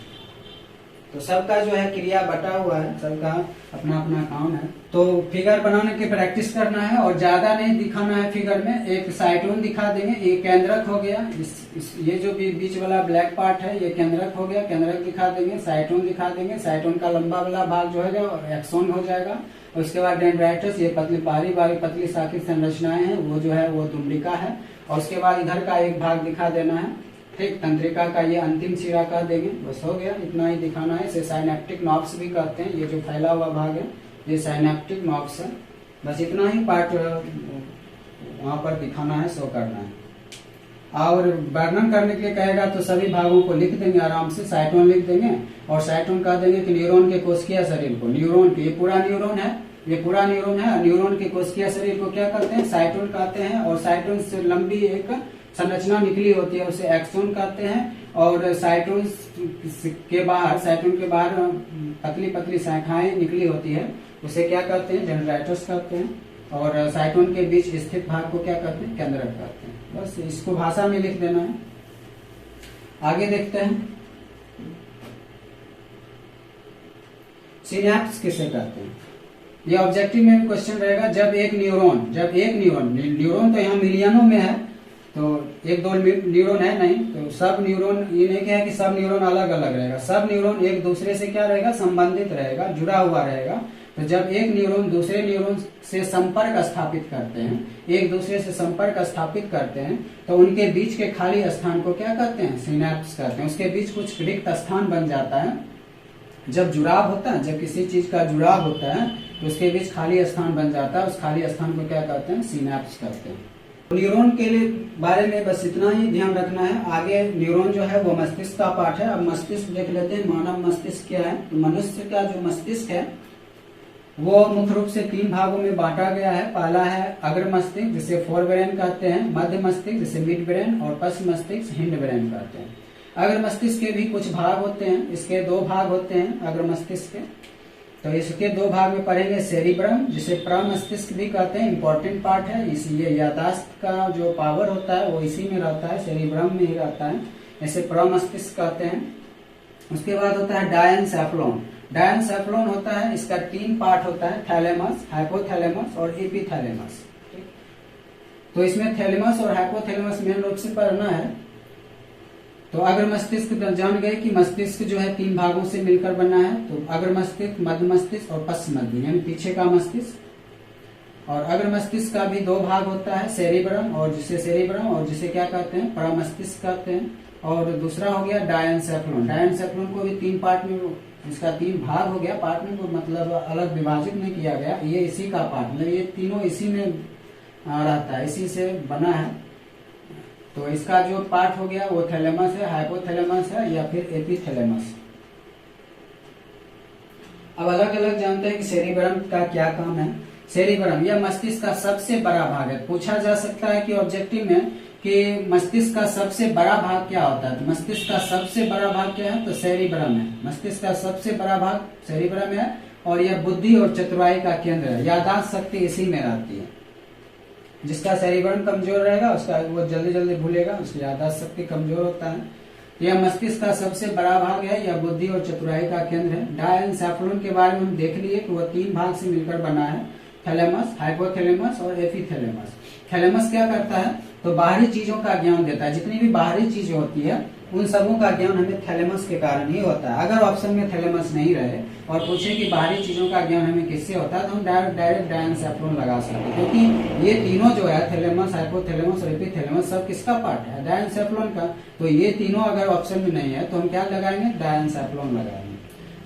तो सबका जो है क्रिया बटा हुआ है, सबका अपना अपना काम है। तो फिगर बनाने की प्रैक्टिस करना है और ज्यादा नहीं दिखाना है। फिगर में एक साइटोन दिखा देंगे, ये केंद्रक हो गया, ये जो बीच वाला ब्लैक पार्ट है ये केंद्रक हो गया, केंद्रक दिखा देंगे, साइटोन दिखा देंगे, साइटोन का लंबा वाला भाग जो है एक्सोन हो जाएगा। और उसके बाद डेंड्राइट्स, ये पतली बारी बारी पतली शाखित संरचनाएं हैं, वो जो है वो दुम्बरिका है। और उसके बाद इधर का एक भाग दिखा देना है, ठीक, तंत्रिका का ये अंतिम सिरा कह देंगे, बस हो गया, इतना ही दिखाना है। इसे साइनेप्टिक नॉब्स भी कहते हैं, ये जो फैला हुआ भाग है ये साइनेप्टिक नॉब्स है। बस इतना ही पार्ट वहां पर दिखाना है, शो करना है। और वर्णन करने के लिए कहेगा तो सभी भागों को लिख देंगे आराम से, साइटोन लिख देंगे और साइटोन कह देंगे कि न्यूरॉन के कोशिकीय शरीर को, न्यूरॉन के, ये पूरा न्यूरॉन है, ये पूरा न्यूरॉन है, न्यूरॉन के कोशिकीय शरीर को क्या कहते हैं, साइटोन कहते हैं। और साइटोन से लंबी एक संरचना निकली होती है उसे एक्सोन कहते हैं। और साइटोन के बाहर पतली पतली शाखाएं निकली होती है, उसे क्या कहते हैं, डेंड्राइट्स कहते हैं। और साइटोन के बीच स्थित भाग को क्या कहते हैं, केंद्रक कहते हैं। बस इसको भाषा में लिख देना है। आगे देखते हैं, सिनैप्स किसे कहते हैं। ये ऑब्जेक्टिव में क्वेश्चन रहेगा। जब एक न्यूरॉन तो यहाँ मिलियनों में है, तो एक दो न्यूरॉन है नहीं, तो सब न्यूरॉन, ये नहीं कहा कि सब न्यूरॉन अलग अलग रहेगा, सब न्यूरॉन एक दूसरे से क्या रहेगा, संबंधित रहेगा, जुड़ा हुआ रहेगा। तो जब एक न्यूरॉन दूसरे न्यूरॉन से संपर्क स्थापित करते हैं, एक दूसरे से संपर्क स्थापित करते हैं, तो उनके बीच के खाली स्थान को क्या कहते हैं, सिनैप्स कहते हैं। उसके बीच कुछ रिक्त स्थान बन जाता है। जब जुड़ाव होता है, जब किसी चीज का जुड़ाव होता है तो उसके बीच खाली स्थान बन जाता है, उस खाली स्थान को क्या कहते हैं, सिनैप्स कहते हैं। न्यूरॉन के लिए बारे में बस इतना ही ध्यान रखना है। आगे न्यूरॉन जो है वो मस्तिष्क का पार्ट है। अब मस्तिष्क देख लेते हैं, मानव मस्तिष्क क्या है। तो मनुष्य का जो मस्तिष्क है वो मुख्य रूप से 3 भागों में बांटा गया है। पहला है अग्र मस्तिष्क, जिसे फोर ब्रेन कहते हैं, मध्य मस्तिष्क जिसे मिड ब्रेन, और पश्च मस्तिष्क हिंड ब्रेन कहते हैं। अग्र मस्तिष्क के भी कुछ भाग होते हैं, इसके 2 भाग होते हैं अग्र मस्तिष्क के। तो इसके 2 भाग में पढ़ेंगे, सेरिब्रम जिसे प्रमस्तिष्क भी कहते हैं, इंपॉर्टेंट पार्ट है, इसलिए याददाश्त का जो पावर होता है वो इसी में रहता है, सेरिब्रम में ही रहता है, इसे प्रमस्तिष्क कहते हैं। उसके बाद होता है डायनसेफ्लॉन। डायनसेफ्लॉन होता है, इसका 3 पार्ट होता है, थैलेमस, हाइपोथैलेमस और एपिथैलेमस। तो इसमें थैलेमस और हाइपोथैलेमस मेन रूप से पढ़ना है। तो अग्र मस्तिष्क जान गए कि मस्तिष्क जो है 3 भागों से मिलकर बना है। तो अग्र मस्तिष्क, मध्य मस्तिष्क और पश्च मध्य, यानी पीछे का मस्तिष्क। और अग्र मस्तिष्क का भी 2 भाग होता है, सेरिब्रम और जिसे क्या कहते हैं, प्रमस्तिष्क कहते हैं। और दूसरा हो गया डायनसेफ्लॉन। डायनसेफ्लॉन को भी 3 पार्ट में, इसका 3 भाग हो गया। पार्ट में को मतलब अलग विभाजित नहीं किया गया, ये इसी का पार्ट, मतलब ये तीनों इसी में रहता है, इसी से बना है। तो इसका जो पार्ट हो गया वो थैलेमस है, हाइपोथैलेमस है या फिर एपिथैलेमस। अब अलग अलग जानते हैं कि सेरिब्रम का क्या काम है। सेरिब्रम यह मस्तिष्क का सबसे बड़ा भाग है। पूछा जा सकता है कि ऑब्जेक्टिव में कि मस्तिष्क का सबसे बड़ा भाग क्या होता है। तो मस्तिष्क का सबसे बड़ा भाग क्या है, तो सेरिब्रम है। मस्तिष्क का सबसे बड़ा भाग सेरिब्रम है और यह बुद्धि और चतुराई का केंद्र है। याददाश्त शक्ति इसी में रहती है। जिसका सेरिब्रम कमजोर रहेगा उसका वो जल्दी जल्दी भूलेगा, उसकी याददाश्त शक्ति कमजोर होता है। तो यह मस्तिष्क का सबसे बड़ा भाग है, यह बुद्धि और चतुराई का केंद्र है। डायएन्सेफेलॉन के बारे में हम देख लिए कि वह 3 भाग से मिलकर बना है, थैलेमस, हाइपोथैलेमस और एपिथैलेमस। थैलेमस क्या करता है, तो बाहरी चीजों का ज्ञान देता है। जितनी भी बाहरी चीजें होती है उन सबों का ज्ञान हमें थैलेमस के कारण ही होता है। अगर ऑप्शन में थैलेमस नहीं रहे और पूछे कि बाहरी चीजों का ज्ञान हमें किससे होता है, तो हम डायरेक्ट डायएन्सेफेलॉन लगा सकते हैं, क्योंकि ये तीनों जो है थैलेमस, हाइपोथैलेमस और एपिथैलेमस सब किसका पार्ट है, डायएन्सेफेलॉन का। तो ये तीनों अगर ऑप्शन में नहीं है तो हम क्या लगाएंगे, डायएन्सेफेलॉन लगाएंगे।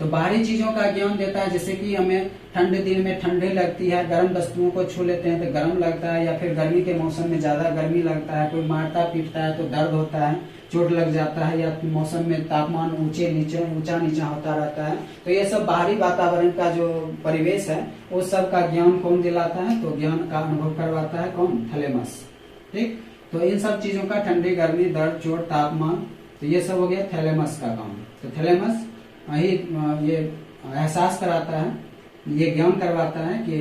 तो बाहरी चीजों का ज्ञान देता है, जैसे कि हमें ठंडे दिन में ठंडी लगती है, गर्म वस्तुओं को छू लेते हैं तो गर्म लगता है, या फिर गर्मी के मौसम में ज्यादा गर्मी लगता है, कोई मारता पीटता है तो दर्द होता है, चोट लग जाता है, या मौसम में तापमान ऊंचा नीचा होता रहता है। तो ये सब बाहरी वातावरण का जो परिवेश है उस सब का ज्ञान कौन दिलाता है, तो ज्ञान का अनुभव करवाता है कौन, थैलेमस। ठीक, तो इन सब चीजों का ठंडी गर्मी दर्द चोट तापमान, तो ये सब हो गया थैलेमस का काम। तो थैलेमस ही ये एहसास कराता है, ये ज्ञान करवाता है कि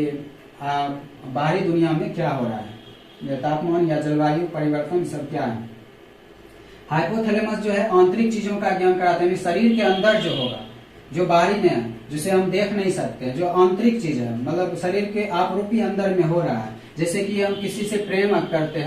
बाहरी दुनिया में क्या हो रहा है, ये तापमान या जलवायु परिवर्तन सब क्या है। हाइपोथैलेमस जो है आंतरिक चीजों का ज्ञान कराता है, शरीर के अंदर जो होगा, जो बाहरी में है, जिसे हम देख नहीं सकते, जो आंतरिक चीज है, मतलब शरीर के आपरूपी अंदर में हो रहा है। जैसे कि हम किसी से प्रेम करते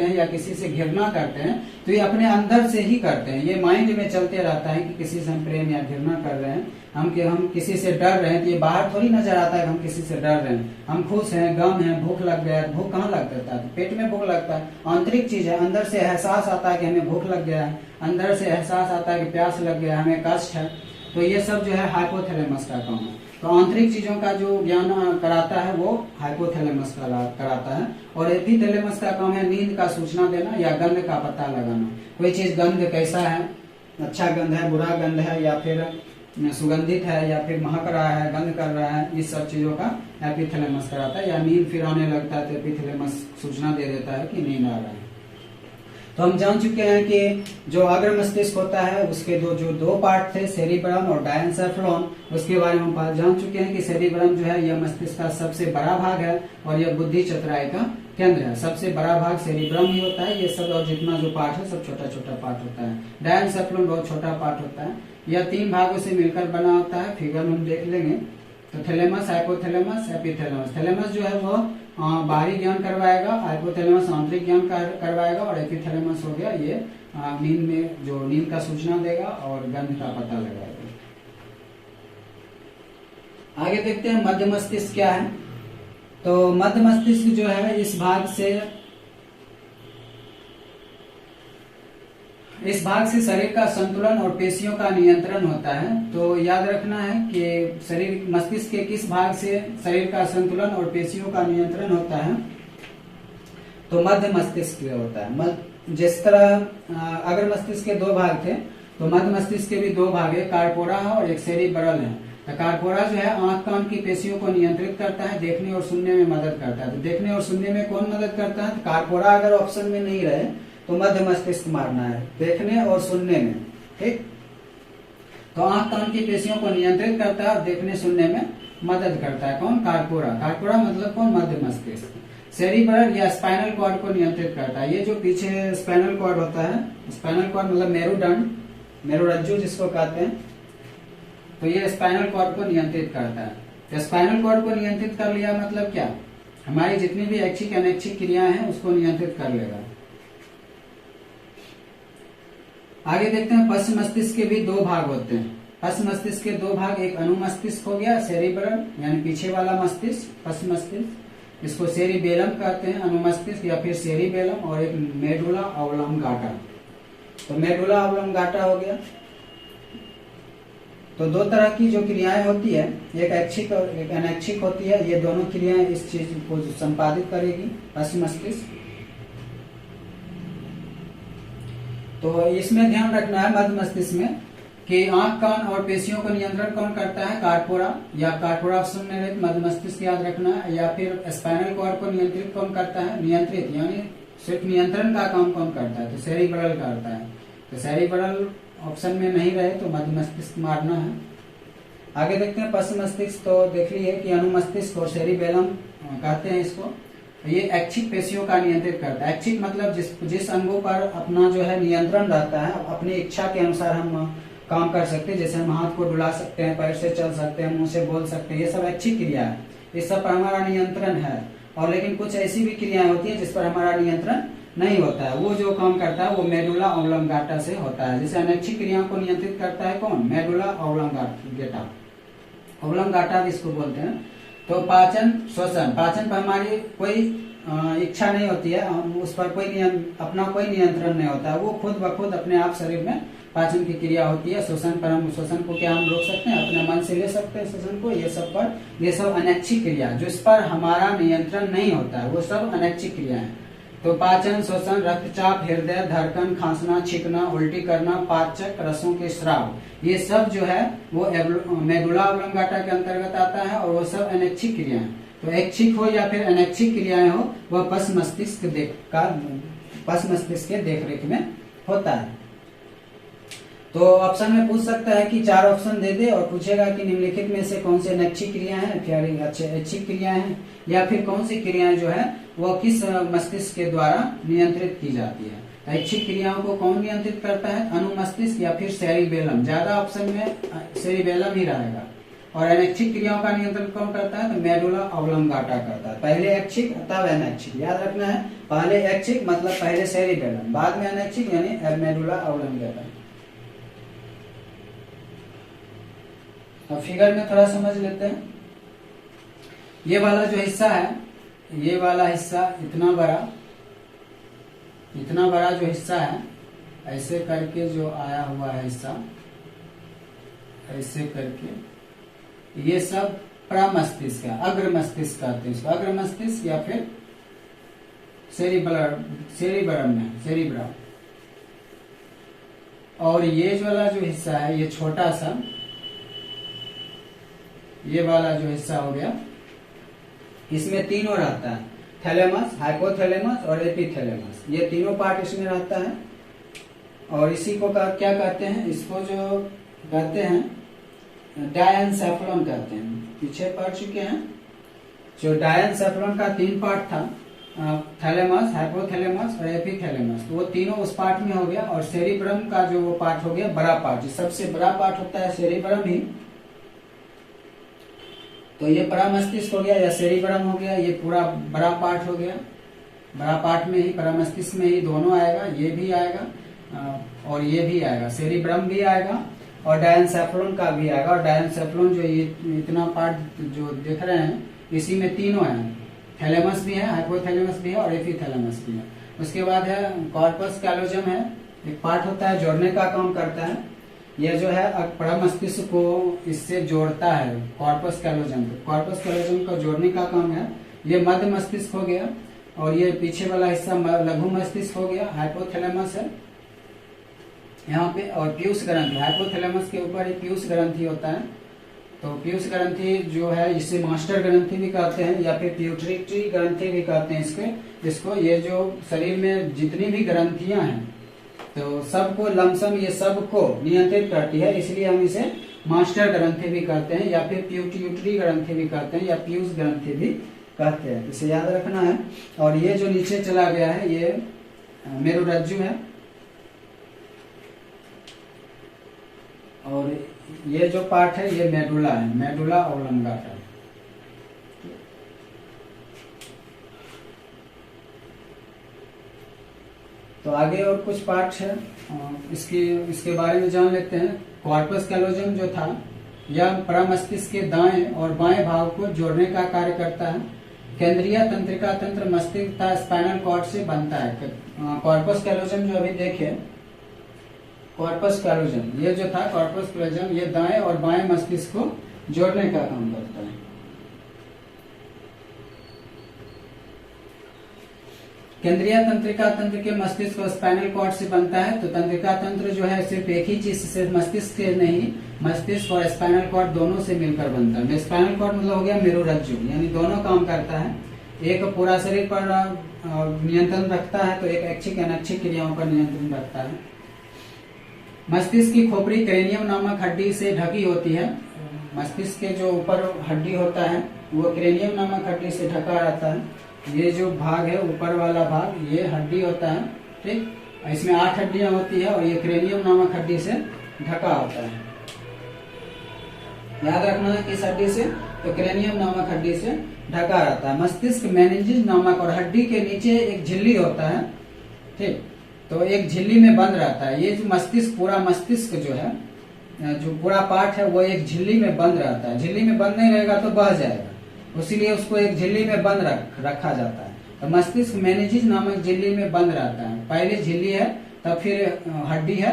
हैं या किसी से घृणा करते हैं, तो ये अपने अंदर से ही करते हैं, ये माइंड में चलते रहता है कि किसी से हम प्रेम या घृणा कर रहे हैं। हम किसी से डर रहे हैं तो ये बाहर थोड़ी नजर आता है कि हम किसी से डर रहे हैं। हम खुश हैं, गम है, भूख लग गया, भूख कहाँ लगता है, तो पेट में भूख लगता है, आंतरिक चीज है। अंदर से एहसास आता है कि हमें भूख लग गया है, अंदर से एहसास आता है कि प्यास लग गया है, हमें कष्ट है। तो ये सब जो है हाइपोथैलेमस का काम है। तो आंतरिक चीजों का जो ज्ञान कराता है वो हाइपोथैलेमस कराता है। और एपिथैलेमस का काम है नींद का सूचना देना या गंध का पता लगाना। कोई चीज गंध कैसा है, अच्छा गंध है, बुरा गंध है, या फिर सुगंधित है, या फिर महक रहा है, गंध कर रहा है, इस सब चीजों का एपिथैलेमस कराता है। या नींद फिर आने लगता है तो एपिथैलेमस सूचना दे देता है कि नींद आ रहा है। तो हम जान चुके हैं कि जो अग्र मस्तिष्क होता है उसके जो दो पार्ट थे, सेरिब्रम और डायएन्सेफेलॉन, उसके बारे में हम जान चुके हैं कि सेरिब्रम जो है यह मस्तिष्क का सबसे बड़ा भाग है और यह बुद्धि चतुराई का केंद्र है। सबसे बड़ा भाग सेरिब्रम ही होता है, ये सब और जितना जो पार्ट है सब छोटा छोटा पार्ट होता है। डायएन्सेफेलॉन बहुत छोटा पार्ट होता है। यह 3 भागों से मिलकर बना होता है, फिगर में हम देख लेंगे। तो थैलेमस, हाइपोथैलेमस, एपिथैलेमस। थैलेमस जो है वो बाहरी ज्ञान करवाएगा, हाइपोथैलेमस आंतरिक ज्ञान करवाएगा, और एपिथैलेमस हो गया ये नींद में जो नींद का सूचना देगा और गंध का पता लगाएगा। आगे देखते हैं मध्य मस्तिष्क क्या है। तो मध्य मस्तिष्क जो है इस भाग से शरीर का संतुलन और पेशियों का नियंत्रण होता है। तो याद रखना है कि शरीर मस्तिष्क के किस भाग से शरीर का संतुलन और पेशियों का नियंत्रण होता है, तो मध्य मस्तिष्क में होता है। जिस तरह अगर मस्तिष्क के 2 भाग थे, तो मध्य मस्तिष्क के भी 2 भाग है, कार्पोरा है और एक सेरिब्रल है। तो कार्पोरा जो है आंख कान की पेशियों को नियंत्रित करता है, देखने और सुनने में मदद करता है। तो देखने और सुनने में कौन मदद करता है, तो कार्पोरा अगर ऑप्शन में नहीं रहे तो मध्य मस्तिष्क मारना है, देखने और सुनने में। ठीक, तो आंख कान की पेशियों को नियंत्रित करता है और देखने सुनने में मदद करता है कौन, कार्पोरा। कार्पोरा मतलब कौन, मध्य मस्तिष्क। सेरिब्रल या स्पाइनल कॉर्ड को नियंत्रित करता है। ये जो पीछे स्पाइनल कॉर्ड होता है, स्पाइनल कॉर्ड मतलब मेरुदंड, मेरुरज्जु जिसको कहते हैं, तो ये स्पाइनल कॉर्ड को नियंत्रित करता है। तो स्पाइनल कॉर्ड को नियंत्रित कर लिया मतलब क्या, हमारी जितनी भी ऐच्छिक अनैच्छिक क्रियाएं हैं उसको नियंत्रित कर लेगा। आगे देखते हैं पश्च मस्तिष्क के भी 2 भाग होते हैं। पश्च मस्तिष्क के 2 भाग, एक अनुमस्तिष्क हो गया सेरिब्रल यानी पीछे वाला मस्तिष्क, पश्च मस्तिष्क, इसको सेरिबेलम कहते हैं, अनुमस्तिष्क या फिर सेरिबेलम, और एक मेडुला ऑब्लंगाटा। तो मेडुला ऑब्लंगाटा हो गया। तो 2 तरह की जो क्रियाएं होती है, एक ऐच्छिक और एक अनैच्छिक होती है। ये दोनों क्रियाएं इस चीज को संपादित करेगी पश्च मस्तिष्क। तो इसमें ध्यान रखना है मध्य मस्तिष्क में कि आंख कान और पेशियों को नियंत्रण कौन करता है, कार्पोरा, या कार्पोरा ऑप्शन में रहे मध्य मस्तिष्क याद रखना है। या फिर स्पाइनल कॉर्ड को नियंत्रित कौन करता है, नियंत्रित यानी सिर्फ नियंत्रण का काम कौन करता है, तो सेरिब्रल करता है। तो सेरिब्रल ऑप्शन में नहीं रहे तो मध्य मस्तिष्क मारना है। आगे देखते हैं पश्च मस्तिष्क। तो देख लीजिए कि अनुमस्तिष्क और सेरिबेलम कहते हैं इसको। ये ऐच्छिक पेशियों का नियंत्रित करता है। ऐच्छिक मतलब जिस अंगों पर अपना जो है नियंत्रण रहता है, अपनी इच्छा के अनुसार हम काम कर सकते हैं, जैसे हम हाथ को डुला सकते हैं, पैर से चल सकते हैं, मुंह से बोल सकते हैं, ये सब ऐच्छिक क्रिया है, इस सब पर हमारा नियंत्रण है। और लेकिन कुछ ऐसी भी क्रियाएं होती है जिस पर हमारा नियंत्रण नहीं होता है, वो जो काम करता है वो मेडुला ऑब्लोंगाटा से होता है। जैसे अनैच्छिक क्रियाओं को नियंत्रित करता है कौन? मेडुला ऑब्लोंगाटा, ऑब्लोंगाटा भी इसको बोलते हैं। तो पाचन श्वसन, पाचन पर हमारी कोई इच्छा नहीं होती है, उस पर अपना कोई नियंत्रण नहीं होता है, वो खुद ब खुद अपने आप शरीर में पाचन की क्रिया होती है। श्वसन पर हम श्वसन को क्या हम रोक सकते हैं? अपने मन से ले सकते हैं श्वसन को। ये सब अनैच्छिक क्रिया जिस पर हमारा नियंत्रण नहीं होता है, वो सब अनैच्छिक क्रिया है। तो पाचन, श्वसन, रक्तचाप, हृदय धड़कन, खांसना, छींकना, उल्टी करना, पाचक रसों के स्राव, ये सब जो है वो मेडुला ऑब्लोंगाटा के अंतर्गत आता है और वो सब अनैच्छिक क्रिया है। तो ऐच्छिक हो या फिर अनैच्छिक क्रियाएं हो, वह पश मस्तिष्क के देखरेख में होता है। तो ऑप्शन में पूछ सकता है कि 4 ऑप्शन दे दे और पूछेगा कि निम्नलिखित में से कौन से अनैच्छिक क्रियाएं हैं, फिर ऐच्छिक क्रियाएं हैं, या फिर कौन सी क्रियाएं जो है वो किस मस्तिष्क के द्वारा नियंत्रित की जाती है। तो ऐच्छिक क्रियाओं को कौन नियंत्रित करता है? अनुमस्तिष्क या फिर सेरिबेलम। ज्यादा ऑप्शन में सेरिबेलम ही रहेगा। और अनैच्छिक क्रियाओं का नियंत्रण कौन करता है? तो मेडुला ऑब्लोंगाटा करता है। पहले ऐच्छिक तब अनैच्छिक, याद रखना है। पहले ऐच्छिक मतलब पहले सेरिबेलम, बाद में अनैच्छिक यानी मेडुला ऑब्लोंगाटा। अब फिगर में थोड़ा समझ लेते हैं। ये वाला जो हिस्सा है, ये वाला हिस्सा इतना बड़ा जो हिस्सा है, ऐसे करके जो आया हुआ है हिस्सा, ऐसे करके, ये सब प्रमस्तिष्क है, अग्र मस्तिष्क कहते हैं इसको, अग्र मस्तिष्क या फिर सेरिब्रम। और ये जो वाला जो हिस्सा है, ये छोटा सा, ये वाला जो हिस्सा हो गया, इसमें तीनों रहता है, थैलेमस, हाइपोथैलेमस और एपिथैलेमस, ये तीनों पार्ट इसमें रहता है। और इसी को क्या कहते हैं? इसको जो कहते हैं डायनसेफलन कहते हैं, पीछे पढ़ चुके हैं। जो डायनसेफलन का 3 पार्ट था, थैलेमस, हाइपोथैलेमस और एपिथैलेमस, तो वो तीनों उस पार्ट में हो गया। और सेरिब्रम का जो वो पार्ट हो गया बड़ा पार्ट, जो सबसे बड़ा पार्ट होता है सेरिब्रम ही। तो ये परामस्तिष्क हो गया या सेरिब्रम हो गया, ये पूरा बड़ा पार्ट हो गया। बड़ा पार्ट में ही, परामस्तिष्क में ही दोनों आएगा, ये भी आएगा और ये भी आएगा, सेरिब्रम भी आएगा और डायनसेफलन का भी आएगा। और डायनसेफलन जो ये इतना पार्ट जो देख रहे हैं, इसी में तीनों है, थैलेमस भी है, हाइपोथैलेमस भी है और एपिथैलेमस भी है। उसके बाद है कॉर्पस कैलोजम है, एक पार्ट होता है, जोड़ने का काम करता है। यह जो है प्रमस्तिष्क को इससे जोड़ता है, कॉर्पस कैलोजम को जोड़ने का काम है। ये मध्य मस्तिष्क हो गया और ये पीछे वाला हिस्सा लघु मस्तिष्क हो गया, हाइपोथैलेमस है यहाँ पे। और पीयूष ग्रंथि, हाइपोथैलेमस के ऊपर एक पीयूष ग्रंथि होता है। तो पीयूष ग्रंथि जो है, इसे मास्टर ग्रंथि भी कहते हैं या फिर प्यूटरी ग्रंथि भी कहते हैं इसको। ये जो शरीर में जितनी भी ग्रंथियां हैं, तो सबको लमसम ये सबको नियंत्रित करती है, इसलिए हम इसे मास्टर ग्रंथि भी कहते हैं या फिर प्यूटरी ग्रंथि भी कहते हैं या पीयूष ग्रंथि भी कहते हैं। इसे याद रखना है। और ये जो नीचे चला गया है, ये मेरुरज्जु है। और ये जो पार्ट है, ये मेडुला है, मेडुला ऑब्लोंगाटा। तो आगे और कुछ पार्ट है, इसके बारे में जान लेते हैं। कॉर्पस कैलोजम जो था, यह प्रमस्तिष्क के दाएं और बाएं भाग को जोड़ने का कार्य करता है। केंद्रीय तंत्रिका तंत्र मस्तिष्क तथा स्पाइनल कॉर्ड से बनता है। कॉर्पस कैलोजम जो अभी देखे, कॉर्पस कैलोजम ये जो था, कॉर्पस कैलोजम ये दाएं और बाएं मस्तिष्क को जोड़ने का काम करता है। केंद्रीय तंत्रिका तंत्र के मस्तिष्क और स्पाइनल कॉर्ड से बनता है। तो तंत्रिका तंत्र जो है सिर्फ एक ही चीज से, मस्तिष्क से नहीं, मस्तिष्क और स्पाइनल कॉर्ड दोनों से मिलकर बनता है। स्पाइनल कॉर्ड मतलब हो गया मेरुरज्जु, यानी दोनों काम करता है। एक पूरा शरीर पर नियंत्रण रखता है, तो एक ऐच्छिक अनैच्छिक क्रियाओं पर नियंत्रण रखता है। मस्तिष्क की खोपड़ी क्रेनियम नामक हड्डी से ढकी होती है। मस्तिष्क के जो ऊपर हड्डी होता है, वो क्रेनियम नामक हड्डी से ढका रहता है। ये जो भाग है ऊपर वाला भाग ये हड्डी होता है, ठीक। इसमें 8 हड्डियां होती है और ये क्रेनियम नामक हड्डी से ढका होता है। याद रखना है किस हड्डी से, तो क्रेनियम नामक हड्डी से ढका रहता है। मस्तिष्क मेनिंजेस नामक और हड्डी के नीचे एक झिल्ली होता है, ठीक। तो एक झिल्ली में बंद रहता है। ये जो मस्तिष्क, पूरा मस्तिष्क जो है, जो पूरा पार्ट है वो एक झिल्ली में बंद रहता है। झिल्ली में बंद नहीं रहेगा तो बह जाएगा, इसीलिए उसको एक झिल्ली में बंद रखा जाता है। तो मस्तिष्क मेनिंजेस नामक झिल्ली में बंद रहता है। पहले झिल्ली है, तब फिर हड्डी है,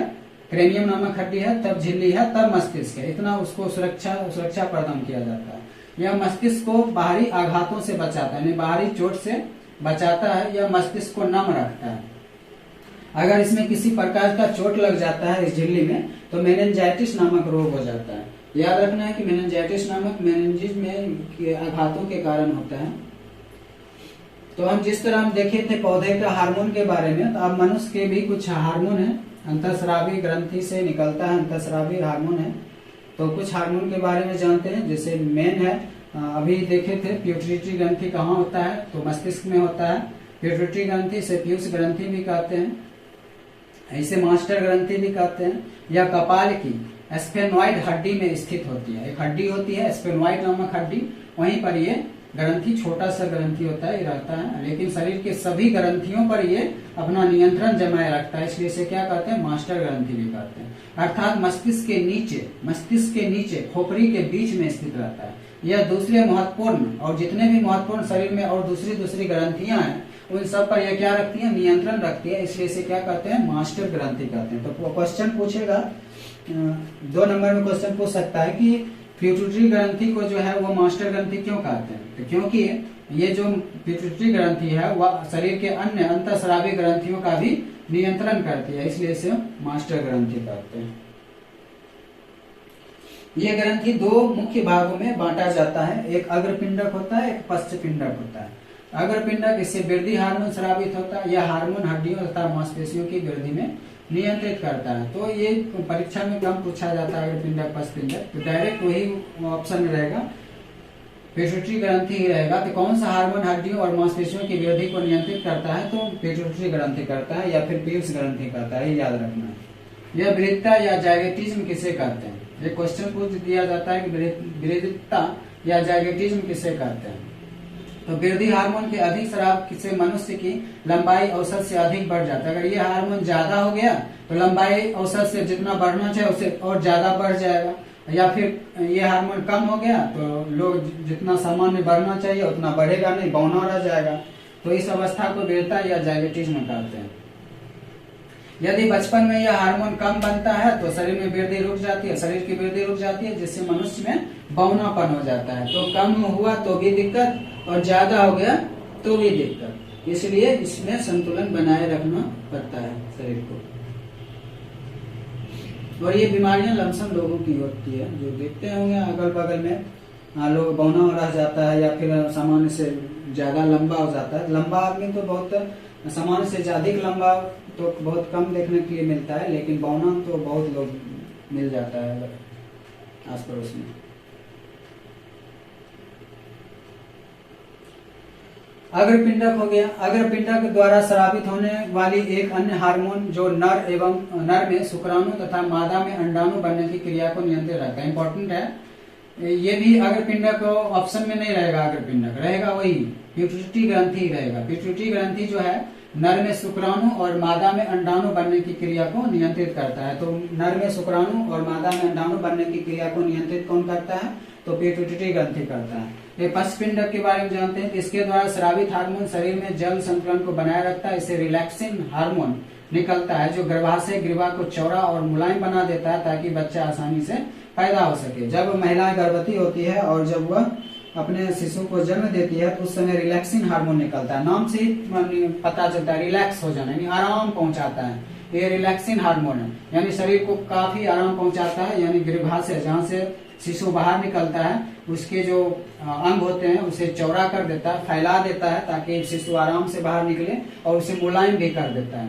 क्रेनियम नामक हड्डी है, तब झिल्ली है, तब मस्तिष्क है। इतना उसको सुरक्षा प्रदान किया जाता है। यह मस्तिष्क को बाहरी आघातों से बचाता है, यानी बाहरी चोट से बचाता है। यह मस्तिष्क को नम रखता है। अगर इसमें किसी प्रकार का चोट लग जाता है इस झिल्ली में तो मेनिंजाइटिस नामक रोग हो जाता है। याद रखना है कि मेनिंजाइटिस नामक मेनिंजेस में आघातों के कारण होता है। तो हम जिस तरह हम देखे थे पौधे का हार्मोन के बारे में, तो अब मनुष्य के भी कुछ हार्मोन है, अंतःस्रावी ग्रंथि से निकलता है, अंतःस्रावी हार्मोन है। तो कुछ हार्मोन के बारे में जानते हैं। जैसे मेन है, अभी देखे थे पिट्यूटरी ग्रंथि कहाँ होता है, तो मस्तिष्क में होता है। पिट्यूटरी ग्रंथि से पीयूष ग्रंथि भी कहते हैं, ऐसे मास्टर ग्रंथि भी कहते हैं। यह कपाल की स्फेनॉइड हड्डी में स्थित होती है। एक हड्डी होती है स्फेनॉइड नामक हड्डी, वहीं पर ये ग्रंथि, छोटा सा ग्रंथि होता है, ये रहता है। लेकिन शरीर के सभी ग्रंथियों पर ये अपना नियंत्रण जमाए रखता है, इसलिए इसे क्या कहते हैं, मास्टर ग्रंथि भी कहते हैं। अर्थात मस्तिष्क के नीचे खोपड़ी के बीच में स्थित रहता है। यह दूसरे महत्वपूर्ण और जितने भी महत्वपूर्ण शरीर में और दूसरी ग्रंथियां हैं उन सब पर यह क्या रखती है, नियंत्रण रखती है, इसलिए इसे क्या कहते हैं, मास्टर ग्रंथि कहते हैं। तो क्वेश्चन पूछेगा, 2 नंबर में क्वेश्चन पूछ सकता है कि पिट्यूटरी ग्रंथि को जो है वो मास्टर ग्रंथि क्यों कहते हैं। तो क्योंकि ये जो पिट्यूटरी ग्रंथि है वह शरीर के अन्य अंतःस्रावी ग्रंथियों का भी नियंत्रण करती है, इसलिए इसे मास्टर ग्रंथि कहते हैं। ये ग्रंथि 2 मुख्य भागों में बांटा जाता है, एक अग्रपिंडक होता है, एक पश्चपिंडक होता है। अग्रपिंडक इससे वृद्धि हार्मोन स्रावित होता है। यह हार्मोन हड्डियों तथा मांसपेशियों की वृद्धि में नियंत्रित करता है। तो ये परीक्षा में कम पूछा जाता है अग्रपिंडक पश्चपिंडक, तो डायरेक्ट वही ऑप्शन में रहेगा, पिट्यूटरी ग्रंथि ही रहेगा। तो कौन सा हार्मोन हड्डियों और मांसपेशियों की वृद्धि को नियंत्रित करता है, तो पिट्यूटरी ग्रंथि करता है या फिर पीयूष ग्रंथि करता है, याद रखना है। यह वृद्धता या जायगोटिज्म किसे कहते हैं, ये क्वेश्चन पूछ दिया जाता है कि वृद्धता या जायगोटिज्म किसे कहते हैं। तो वृद्धि हार्मोन के अधिक स्राव से मनुष्य की लंबाई औसत से अधिक बढ़ जाता है। अगर ये हार्मोन ज्यादा हो गया तो लंबाई औसत से जितना बढ़ना चाहिए उससे और ज्यादा बढ़ जाएगा, या फिर ये हार्मोन कम हो गया तो लोग जितना सामान्य बढ़ना चाहिए उतना बढ़ेगा नहीं, बौना रह जाएगा। तो इस अवस्था को वृद्धता या जायगोटिज्म कहते हैं। यदि बचपन में यह हार्मोन कम बनता है तो शरीर में वृद्धि रुक जाती है, शरीर की वृद्धि रुक जाती है, जिससे मनुष्य में बौनापन हो जाता है। तो कम हुआ तो भी दिक्कत और ज्यादा हो गया तो भी दिक्कत, इसलिए इसमें संतुलन बनाए रखना पड़ता है शरीर को। और ये बीमारियां लमसम लोगों की होती है, जो देखते होंगे अगल बगल में, लोग बौना रह जाता है या फिर सामान्य से ज्यादा लंबा हो जाता है। लंबा आदमी तो बहुत, सामान्य से अधिक लंबा तो बहुत कम देखने के लिए मिलता है, लेकिन बौना तो बहुत लोग मिल जाता है आस पड़ोस में। अग्रपिंडक हो गया। अग्रपिंडक द्वारा स्रावित होने वाली एक अन्य हार्मोन जो नर में शुक्राणु तथा मादा में अंडाणु बनने की क्रिया को नियंत्रित रखता है। इंपॉर्टेंट है ये भी। अग्रपिंडक ऑप्शन में नहीं रहेगा, अग्रपिंडक रहेगा वही पिट्यूटरी ग्रंथि रहेगा। पिट्यूटरी ग्रंथि जो है नर में शुक्राणु और मादा में अंडाणु बनने की क्रिया को नियंत्रित करता है। तो नर में शुक्राणु और मादा में अंडाणु बनने की क्रिया को नियंत्रित कौन करता है, तो पिट्यूटरी ग्रंथि करता है। ये पश्चपिंडक के बारे में जानते हैं। इसके द्वारा स्रावित हार्मोन शरीर में जल संतुलन को बनाए रखता है। इससे रिलैक्सिन हार्मोन निकलता है जो गर्भाशय ग्रीवा को चौड़ा और मुलायम बना देता है ताकि बच्चा आसानी से पैदा हो सके। जब महिला गर्भवती होती है और जब वह अपने शिशु को जन्म देती है तो उस समय रिलैक्सिन हार्मोन निकलता है। नाम से ही पता चलता है, रिलैक्स हो जाना यानी आराम पहुंचाता है, ये रिलैक्सिन हार्मोन है। यानी शरीर को काफी आराम पहुंचाता है, यानी गर्भाशय जहाँ से शिशु बाहर निकलता है उसके जो अंग होते हैं उसे चौड़ा कर देता है, फैला देता है ताकि शिशु आराम से बाहर निकले, और उसे मुलायम भी कर देता है।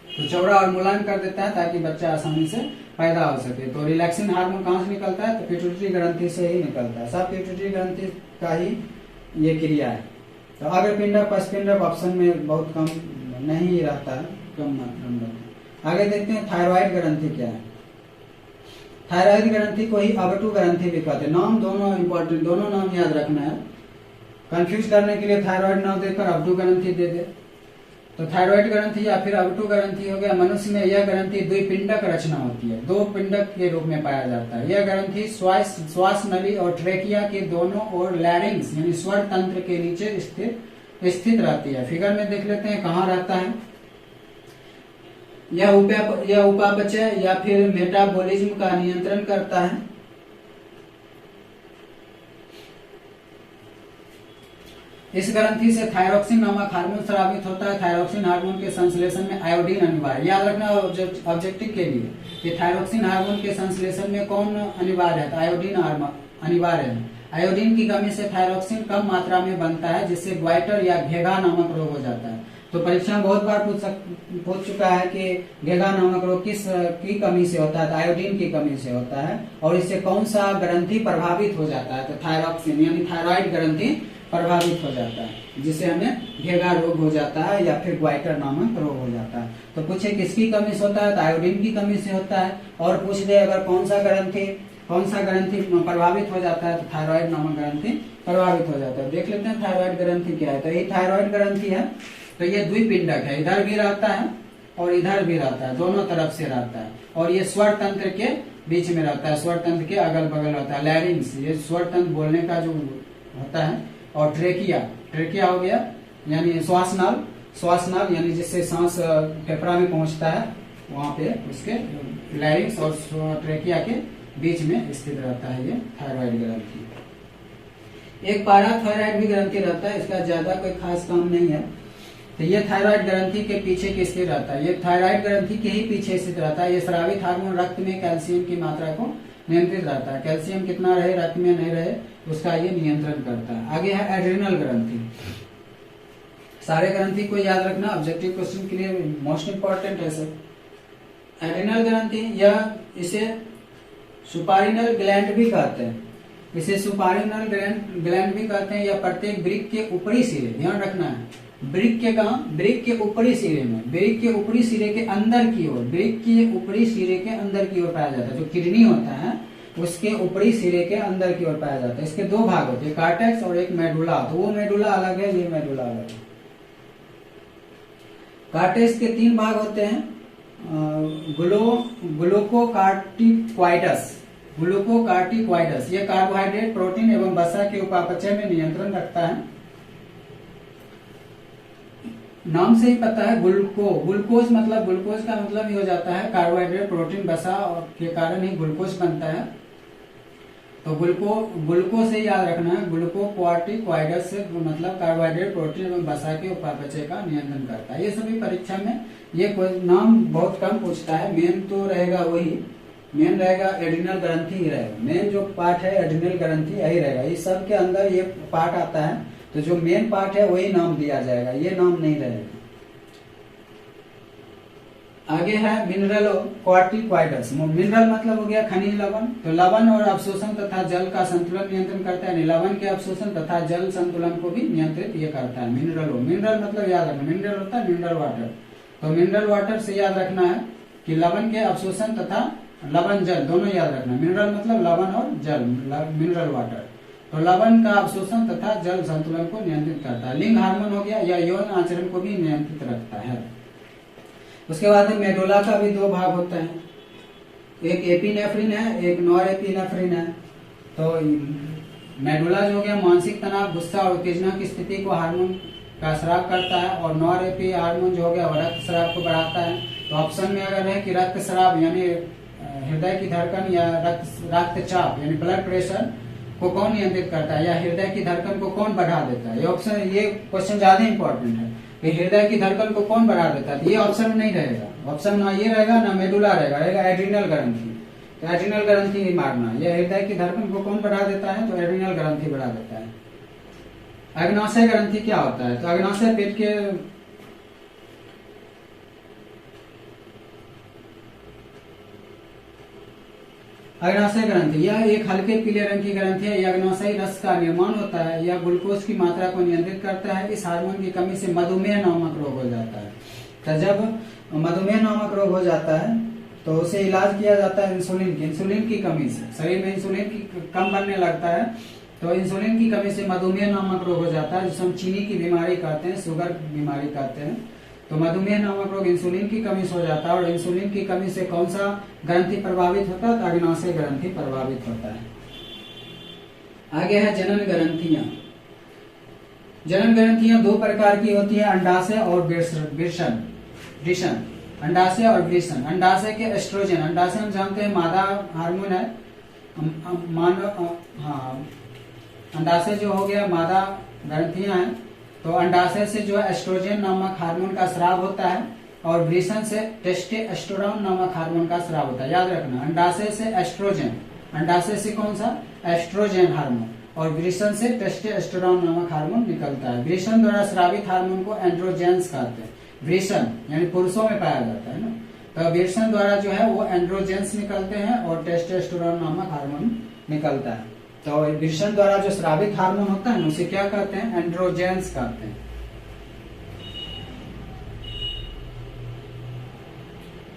तो चौड़ा और मुलायम कर देता है ताकि बच्चा आसानी से पैदा हो सके। तो रिलैक्सिन हार्मोन कहाँ से निकलता है, तो पिट्यूटरी ग्रंथि से ही निकलता है। सब पिट्यूटरी ग्रंथि का ही ये क्रिया है। तो अग्रपिंडक पश्चपिंडक ऑप्शन में बहुत कम नहीं रहता है, कम मात्रा में रहता है। आगे देखते हैं थायराइड ग्रंथि क्या है। थायराइड ग्रंथि को ही अवटु ग्रंथि भी कहते हैं। नाम दोनों इंपॉर्टेंट, दोनों नाम याद रखना है। कंफ्यूज करने के लिए थायराइड नाम देकर अवटु ग्रंथि दे दे। तो थायराइड ग्रंथि या फिर अवटु ग्रंथि हो गया। मनुष्य में यह ग्रंथि द्विपिंडक रचना होती है, दो पिंडक के रूप में पाया जाता है। यह ग्रंथि श्वास नली और ट्रेकिया के दोनों ओर लैरिंग्स यानी स्वर तंत्र के नीचे स्थित रहती है। फिगर में देख लेते हैं कहाँ रहता है। यह उपापचय या फिर मेटाबॉलिज्म का नियंत्रण करता है। इस ग्रंथि से थायरोक्सिन नामक हार्मोन स्रावित होता है। थायरोक्सिन हार्मोन के संश्लेषण में आयोडीन अनिवार्य। याद रखना ऑब्जेक्टिव के लिए कि थायरोक्सिन हार्मोन के संश्लेषण में कौन अनिवार्य है, तो आयोडीन अनिवार्य है। आयोडीन की कमी से थायरोक्सिन कम मात्रा में बनता है, जिससे ग्वाइटर या घेगा नामक रोग हो जाता है। तो परीक्षा में बहुत बार पूछ चुका है कि घेगा नामक रोग किस की कमी से होता है, तो आयोडीन की कमी से होता है। और इससे कौन सा ग्रंथि प्रभावित हो जाता है, तो थायरोक्सिन यानी थायराइड ग्रंथि प्रभावित हो जाता है, जिससे हमें घेगा रोग हो जाता है या फिर ग्वाइटर नामक रोग हो जाता है। तो पूछे किसकी कमी से होता है, तो आयोडीन की कमी से होता है। और पूछ दे अगर कौन सा ग्रंथि प्रभावित हो जाता है, तो थायराइड नामक ग्रंथि प्रभावित हो जाता है। देख लेते हैं थायराइड ग्रंथि क्या है। तो ये थायराइड ग्रंथि है, तो ये द्विपिंडक है, इधर भी रहता है और इधर भी रहता है, दोनों तरफ से रहता है। और ये स्वर तंत्र के बीच में रहता है, स्वर तंत्र के अगल बगल रहता है। लैरिंग्स ये स्वर तंत्र बोलने का जो होता है। और ट्रेकिया हो गया यानी श्वासनाल यानी जिससे सांस फेफड़ा में पहुंचता है, वहां पे उसके लैरिंग्स और ट्रेकिया के बीच में स्थित रहता है ये थायराइड ग्रंथि। एक पाराथायराइड भी ग्रंथि रहता है, इसका ज्यादा कोई खास काम नहीं है। तो ये थायराइड ग्रंथि के पीछे स्थित रहता है, ये थायराइड ग्रंथि के ही पीछे स्थित रहता है। ये स्रावित हार्मोन रक्त में कैल्शियम की मात्रा को नियंत्रित रहता है। कैल्शियम कितना रहे रक्त में नहीं रहे उसका ये नियंत्रण करता है। आगे है एड्रिनल ग्रंथि। सारे ग्रंथि को याद रखना, ऑब्जेक्टिव क्वेश्चन के लिए मोस्ट इंपॉर्टेंट है सर। एड्रिनल ग्रंथि इसे सुपारिनल ग्लैंड भी कहते हैं, इसे सुपारिनल ग्लैंड भी कहते हैं। यह प्रत्येक वृक्क के ऊपरी सिरे, ध्यान रखना है, वृक्क के कहा, वृक्क के ऊपरी सिरे में, वृक्क के ऊपरी सिरे के अंदर की ओर, वृक्क के ऊपरी सिरे के अंदर की ओर पाया जाता है। जो किडनी होता है उसके ऊपरी सिरे के अंदर की ओर पाया जाता है। इसके दो भाग होते हैं, कार्टेक्स और एक मेडुला। तो वो मेडुला अलग है, ये मेडुला अलग है। कार्टेक्स के तीन भाग होते हैं, ग्लूकोकार्टिक्वाइडस, ये कार्बोहाइड्रेट, प्रोटीन एवं वसा के उपापचय में नियंत्रण रखता है। नाम से ही पता है ग्लूकोज मतलब, ग्लूकोज का मतलब ये हो जाता है कार्बोहाइड्रेट, प्रोटीन, वसा के कारण ही ग्लूकोज बनता है। तो ग्लूको से याद रखना है, ग्लूकोकार्टिक्वाइडस से मतलब कार्बोहाइड्रेट, प्रोटीन एवं वसा के उपापचय का नियंत्रण करता है। ये सभी परीक्षा में ये नाम बहुत कम पूछता है। मेन तो रहेगा वही, मेन रहेगा एड्रिनल ग्रंथि ही रहेगा। मेन जो पार्ट है एड्रिनल ग्रंथि यही रहेगा। इस सब के अंदर ये पार्ट आता है, तो जो मेन पार्ट है वही नाम दिया जाएगा, ये नाम नहीं रहेगा। आगे है मिनरल क्वार्टिक्वाइडस। मिनरल मतलब हो गया खनिज लवण। तो लवण और अवशोषण तथा जल का संतुलन नियंत्रण करता है। लवण के अवशोषण तथा जल संतुलन को भी नियंत्रित ये करता है। मिनरल मतलब याद रखना, मिनरल होता है मिनरल वाटर। तो मिनरल वाटर से याद रखना है कि लवण के अवशोषण तथा लवण जल दोनों याद रखना। मिनरल मतलब लवण और जल, मिनरल वाटर। तो लवण का अवशोषण तथा जल संतुलन को नियंत्रित करता है। लिंग हार्मोन हो गया, या यौन आचरण को भी नियंत्रित रखता है। उसके बाद मेडुला का भी दो भाग होता है, एक एपिनेफ्रिन है, एक नॉर एपिनेफ्रिन है। तो मेडुला जो हो गया मानसिक तनाव, गुस्सा और उत्तेजना की स्थिति को हार्मोन का स्राव करता है। और नॉर एपी हार्मोन जो हो गया वो रक्त स्राव को बढ़ाता है। तो ऑप्शन में अगर है कि रक्त स्राव यानी हृदय की धड़कन या रक्तचाप यानी ब्लड प्रेशर को कौन नियंत्रित करता है, या हृदय की धड़कन को कौन बढ़ा देता है, ये ऑप्शन, ये क्वेश्चन ज्यादा इंपॉर्टेंट है कि हृदय की धड़कन को कौन बढ़ा देता है। ये ऑप्शन में नहीं रहेगा, ऑप्शन ना ये रहेगा ना मेडुला रहेगा एड्रिनल ग्रंथि। तो एड्रिनल ग्रंथि ही मारना, ये हृदय की धड़कन को कौन बढ़ा देता है, तो एड्रिनल ग्रंथि बढ़ा देता है। अग्नाशय ग्रंथि क्या होता है, तो अग्नाशय पेट के अग्नाशय ग्रंथि, यह एक हल्के पीले रंग की ग्रंथि है। यह अग्नाशयी रस का निर्माण होता है। यह ग्लूकोज की मात्रा को नियंत्रित करता है। इस हार्मोन की कमी से मधुमेह नामक रोग हो जाता है। तो जब मधुमेह नामक रोग हो जाता है तो उसे इलाज किया जाता है इंसुलिन की कमी से। शरीर में इंसुलिन की कम बनने लगता है, तो इंसुलिन की कमी से मधुमेह नामक रोग हो जाता है, जिसे हम चीनी की बीमारी कहते हैं, शुगर बीमारी कहते हैं। तो मधुमेह नामक रोग इंसुलिन की कमी से हो जाता है। और इंसुलिन की कमी से कौन सा ग्रंथि प्रभावित होता है? तो अग्नाशय ग्रंथि प्रभावित होता है। आगे है जनन ग्रंथियां। जनन ग्रंथियां दो प्रकार की होती है, अंडाशय और वृषण। अंडाशय और वृषण। अंडाशय के एस्ट्रोजन, अंडाशय हम जानते हैं मादा हार्मोन है, अंडाशय जो हो गया मादा ग्रंथियां हैं। तो अंडाशय से जो है एस्ट्रोजन नामक हार्मोन का स्राव होता है और वृषण से टेस्टोस्टेरोन नामक हार्मोन का स्राव होता है। याद रखना, अंडाशय से एस्ट्रोजन, अंडाशय से कौन सा? एस्ट्रोजन हार्मोन, और वृषण से टेस्टोस्टेरोन नामक हार्मोन निकलता है। वृषण द्वारा स्रावित हार्मोन को एंड्रोजेंस कहते हैं। वृषण यानी पुरुषों में पाया जाता है ना, तो वृषण द्वारा जो है वो एंड्रोजेंस निकलते हैं और टेस्टोस्टेरोन नामक हार्मोन निकलता है। तो वृषण द्वारा जो स्रावित हार्मोन होता है ना, उसे क्या कहते हैं? एंड्रोजेंस कहते हैं।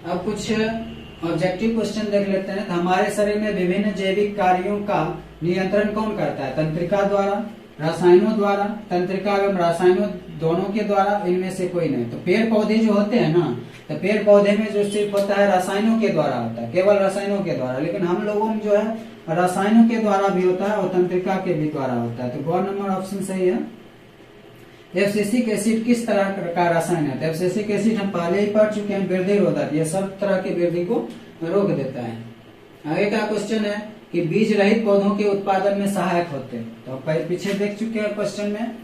अब कुछ ऑब्जेक्टिव क्वेश्चन देख लेते हैं। तो हमारे शरीर में विभिन्न जैविक कार्यों का नियंत्रण कौन करता है? तंत्रिका द्वारा, रसायनों द्वारा, तंत्रिका एवं रसायनों दोनों के द्वारा, इनमें से कोई नहीं। तो पेड़ पौधे जो होते हैं ना, तो पेड़ पौधे में जो सिर्फ होता है रसायनों के द्वारा होता है, केवल रसायनों के द्वारा। लेकिन हम लोगों में जो है रसायनों के द्वारा भी होता है और तंत्रिका के भी द्वारा होता है। तो गौर नंबर ऑप्शन सही है। एब्सिसिक एसिड किस तरह का रसायन है? एब्सिसिक एसिड हम पहले ही पढ़ चुके हैं, वृद्धि रोधक, ये सब तरह की वृद्धि को रोक देता है। आगे का क्वेश्चन है कि बीज रहित पौधों के उत्पादन में सहायक होते हैं। तो पीछे देख चुके हैं क्वेश्चन में।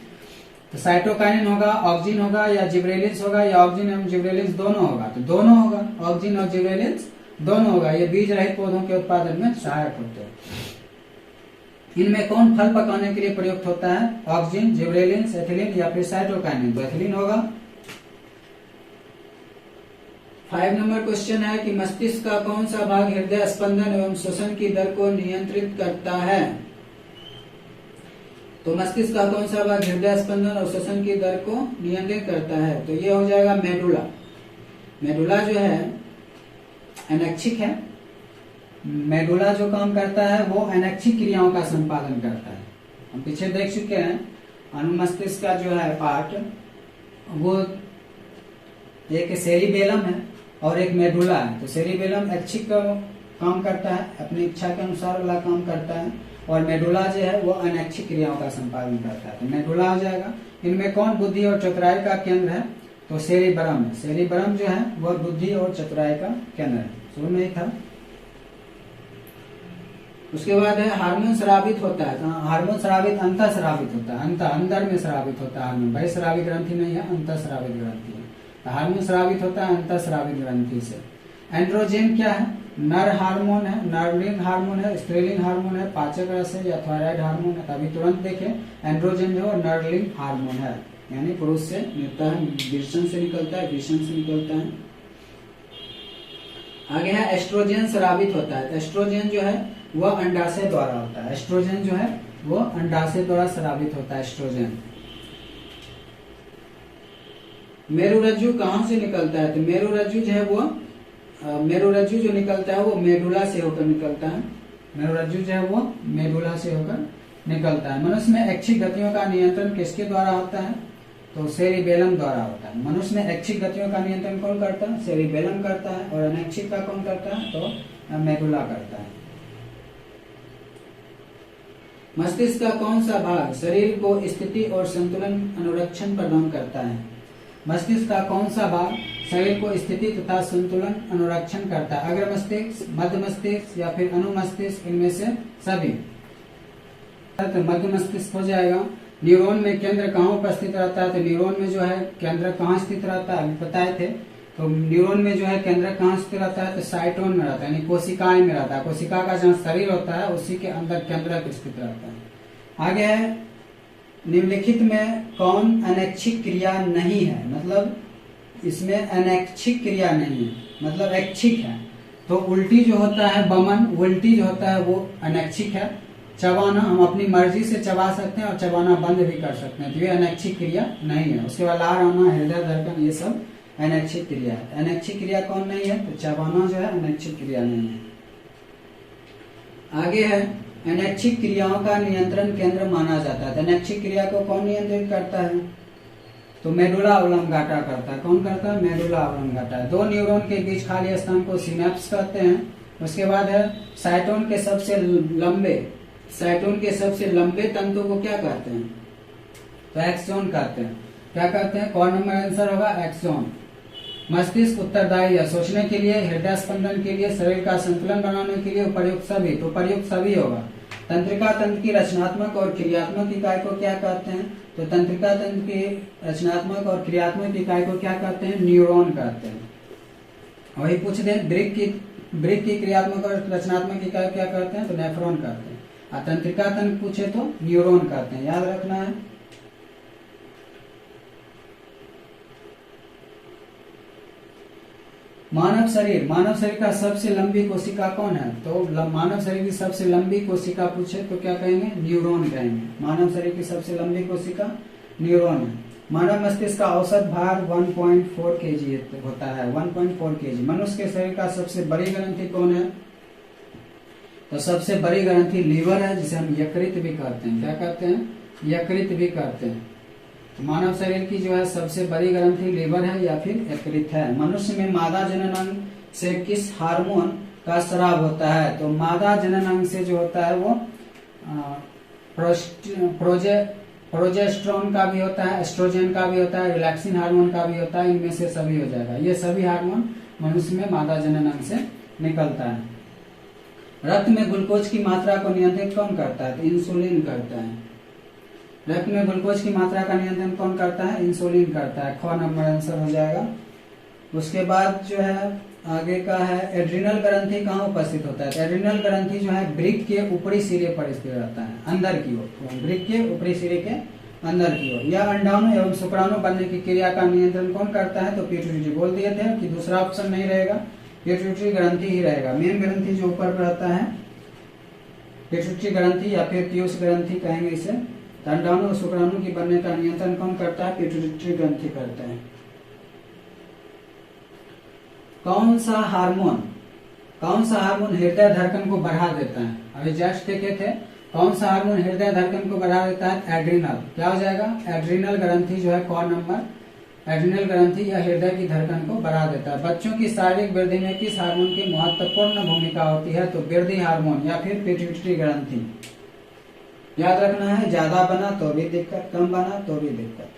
तो साइटोकाइनिन होगा, ऑक्सिन होगा या जिब्रेलिन्स होगा, या ऑक्सिन एवं जिब्रेलिन्स दोनों होगा? तो दोनों होगा, ऑक्सिन और जिब्रेलिन्स दोनों होगा। ये बीज रहित पौधों के उत्पादन में सहायक होते हैं। इनमें कौन फल पकाने के लिए प्रयुक्त होता है? ऑक्सिन, जिब्रेलिन्स, एथिलीन या फिर साइटोकाइनिन? तो एथिलीन होगा। 5 नंबर क्वेश्चन है कि मस्तिष्क का कौन सा भाग हृदय स्पंदन एवं श्वसन की दर को नियंत्रित करता है? तो मस्तिष्क का कौन सा भाग हृदय स्पंदन और श्वसन की दर को नियंत्रित करता है? तो ये हो जाएगा मेडुला। मेडुला जो है अनैच्छिक है। मेडुला जो काम करता है वो अनैच्छिक क्रियाओं का संपादन करता है। हम पीछे देख चुके हैं अनुमस्तिष्क का जो है पार्ट, वो एक सेरिबेलम है और एक मेडुला है। तो सेरिबेलम ऐच्छिक का काम करता है, अपनी इच्छा के अनुसार वाला काम करता है, और मेडुला जो है वो अनैच्छिक क्रियाओं का संपादन करता है। तो मेडुला हो जाएगा। इनमें कौन बुद्धि और चतुराई का केंद्र है? तो सेरिबरम है। सेरिबरम जो है वह बुद्धि और चतुराई का केंद्र है। शुरू में ही था। उसके बाद है हार्मोन स्रावित होता है। तो हार्मोन स्रावित अंतः स्रावित होता है, अंदर में स्रावित होता है हार्मोन। भाई स्रावित ग्रंथि नहीं है, अंतः स्रावित ग्रंथि है। तो हार्मोन स्रावित होता है अंतः स्रावित ग्रंथि से। एंड्रोजन क्या है? नर हार्मोन है, नरलिंग हार्मोन है, स्त्रीलिंग हार्मोन है, पाचक रस है या थायराइड हार्मोन है? तभी तुरंत देखें एंड्रोजन जो है नरलिंग हार्मोन है, यानी पुरुष से निकलता है, वृषण से निकलता है, वृषण से निकलता है। आगे है एस्ट्रोजन स्रावित होता है। तो एस्ट्रोजन जो है वह अंडाशय द्वारा होता है। एस्ट्रोजन जो है वो अंडाशय द्वारा स्रावित होता है एस्ट्रोजन। मेरुरज्जु कहाँ से निकलता है? तो मेरुरज्जु जो है वो मेरुरज्जु जो निकलता है वो मेडुला से होकर निकलता है। मेरुरज्जु जो है वो मेडुला से होकर निकलता है। मनुष्य में ऐच्छिक गतियों का नियंत्रण किसके द्वारा होता है? तो सेरिबेलम द्वारा होता है। मनुष्य में ऐच्छिक गतियों का नियंत्रण कौन करता है? सेरिबेलम करता है। और अनैच्छिक का कौन करता है? तो मेडुला करता है। मस्तिष्क का कौन सा भाग शरीर को स्थिति और संतुलन अनुरक्षण प्रदान करता है? मस्तिष्क का कौन सा भाग शरीर को स्थिति तथा संतुलन अनुरक्षण करता है? अग्र मस्तिष्क, मध्य मस्तिष्क या फिर अनुमस्तिष्क? इनमें से सभी। तो मध्य मस्तिष्क हो जाएगा। न्यूरॉन में केंद्र कहाँ उपस्थित रहता है? तो न्यूरॉन में जो है केंद्र कहाँ स्थित रहता है? अभी बताए थे। तो न्यूरॉन में जो है केंद्र कहाँ स्थित रहता है? तो साइटोन में रहता है, यानी कोशिकाएं में रहता है। कोशिका का जहाँ शरीर होता है उसी के अंदर केंद्र स्थित रहता है। आगे है निम्नलिखित में कौन अनैच्छिक क्रिया नहीं है? मतलब इसमें अनैच्छिक क्रिया नहीं है, मतलब ऐच्छिक है। तो उल्टी जो होता है बमन, उल्टी जो होता है वो अनैच्छिक है। चबाना हम अपनी मर्जी से चबा सकते हैं और चबाना बंद भी कर सकते हैं, तो ये अनैच्छिक क्रिया नहीं है। उसके बाद लार आना, हृदय धड़कन, ये सब अनैच्छिक क्रिया है। अनैच्छिक क्रिया कौन नहीं है, तो चबाना जो है अनैच्छिक क्रिया नहीं है। आगे है अनैच्छिक क्रियाओं का नियंत्रण केंद्र माना जाता है। अनैच्छिक क्रिया को कौन नियंत्रित करता है, तो मेडुला ऑब्लंगाटा करता है। कौन करता है, मेडुला ऑब्लंगाटा। दो न्यूरॉन के बीच खाली स्थान को सिनेप्स कहते हैं। उसके बाद है साइटोन के सबसे लंबे तंतु को क्या कहते हैं, तो एक्सोन कहते हैं। क्या कहते हैं, कौन नंबर आंसर होगा, एक्सोन। मस्तिष्क उत्तरदायी है सोचने के लिए, हृदय स्पंदन के लिए, शरीर का संतुलन बनाने के लिए, उपर्युक्त सभी, तो उपर्युक्त सभी होगा। तंत्रिका तंत्र की रचनात्मक और क्रियात्मक इकाई को क्या कहते हैं, तो तंत्रिका तंत्र की रचनात्मक और क्रियात्मक इकाई को क्या कहते हैं, न्यूरॉन कहते हैं। वही पूछ दे वृक्क की क्रियात्मक और रचनात्मक इकाई क्या कहते हैं, तो नेफ्रॉन कहते हैं। और तंत्रिका तंत्र पूछे तो न्यूरॉन कहते हैं, याद रखना है। मानव शरीर का सबसे लंबी कोशिका कौन है, तो मानव शरीर की सबसे लंबी कोशिका पूछे तो क्या कहेंगे, न्यूरॉन कहेंगे। मानव शरीर की सबसे लंबी कोशिका न्यूरॉन है। मानव मस्तिष्क का औसत भार 1.4 केजी होता है, 1.4 केजी। मनुष्य के शरीर का सबसे बड़ी ग्रंथि कौन है, तो सबसे बड़ी ग्रंथि लीवर है, जिसे हम यकृत भी कहते हैं। क्या कहते हैं, यकृत भी कहते हैं। मानव शरीर की जो है सबसे बड़ी ग्रंथि लीवर है या फिर यकृत है। मनुष्य में मादा जननांग से किस हार्मोन का स्राव होता है, तो मादा जननांग से जो होता है वो प्रोजेस्टेरोन का भी होता है, एस्ट्रोजन का भी होता है, रिलैक्सिन हार्मोन का भी होता है। इनमें से सभी हो जाएगा। ये सभी हार्मोन मनुष्य में मादा जननांग से निकलता है। रक्त में ग्लूकोज की मात्रा को नियंत्रित कौन करता है, तो इंसुलिन करता है। रक्त में ग्लूकोज की मात्रा का नियंत्रण कौन करता है, इंसुलिन करता है। ख नंबर आंसर हो जाएगा। उसके बाद जो है आगे का है एड्रिनल ग्रंथि कहाँ उपस्थित होता है। एड्रिनल ग्रंथि जो है वृक्क के ऊपरी सिरे पर स्थित रहता है, अंदर की ओर, वृक्क के ऊपरी सिरे के अंदर की ओर। यह अंडाणु एवं शुक्राणु बनने की क्रिया का नियंत्रण कौन करता है, तो पिट्यूटरी। बोल दिए थे कि दूसरा ऑप्शन नहीं रहेगा, पिट्यूटरी ग्रंथि ही रहेगा। मेन ग्रंथि जो ऊपर रहता है पिट्यूटरी ग्रंथि या फिर पीयूष ग्रंथि कहेंगे इसे। अंडाणु और शुक्राणु की बनने का नियंत्रण कौन करता है, पिट्यूटरी ग्रंथि करता है। कौन सा हार्मोन हृदय धड़कन को बढ़ा देता है, अभी जस्ट देखे थे। कौन सा हार्मोन हृदय धड़कन को बढ़ा देता है, एड्रिनल। क्या हो जाएगा, एड्रिनल ग्रंथि जो है कौन नंबर, एड्रिनल ग्रंथि या हृदय की धड़कन को बढ़ा देता है। बच्चों की शारीरिक वृद्धि में किस हार्मोन की महत्वपूर्ण भूमिका होती है, तो वृद्धि हार्मोन या फिर पिट्यूटरी ग्रंथि। याद रखना है, ज्यादा बना तो भी दिक्कत, कम बना तो भी दिक्कत,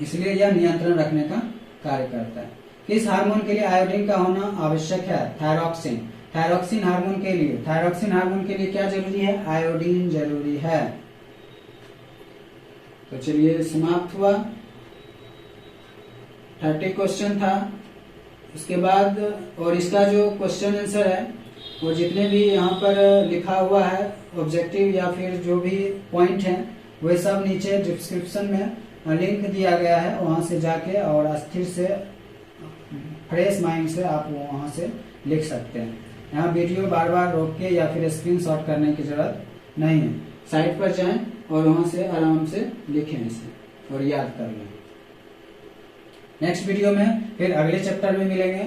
इसलिए यह नियंत्रण रखने का कार्य करता है। किस हार्मोन के लिए आयोडीन का होना आवश्यक है, थायरॉक्सिन। थायरॉक्सिन हार्मोन के लिए क्या जरूरी है, आयोडीन जरूरी है। तो चलिए समाप्त हुआ, 30 क्वेश्चन था। उसके बाद और इसका जो क्वेश्चन आंसर है वो जितने भी यहाँ पर लिखा हुआ है ऑब्जेक्टिव या फिर जो भी पॉइंट है वे सब नीचे डिस्क्रिप्शन में लिंक दिया गया है, वहां से जाके और स्थिर से फ्रेश माइंड से आप वहां से लिख सकते हैं। यहाँ वीडियो बार बार रोक के या फिर स्क्रीनशॉट करने की जरूरत नहीं है। साइट पर जाएं और वहां से आराम से लिखें इसे और याद कर लें। नेक्स्ट वीडियो में फिर अगले चैप्टर में मिलेंगे।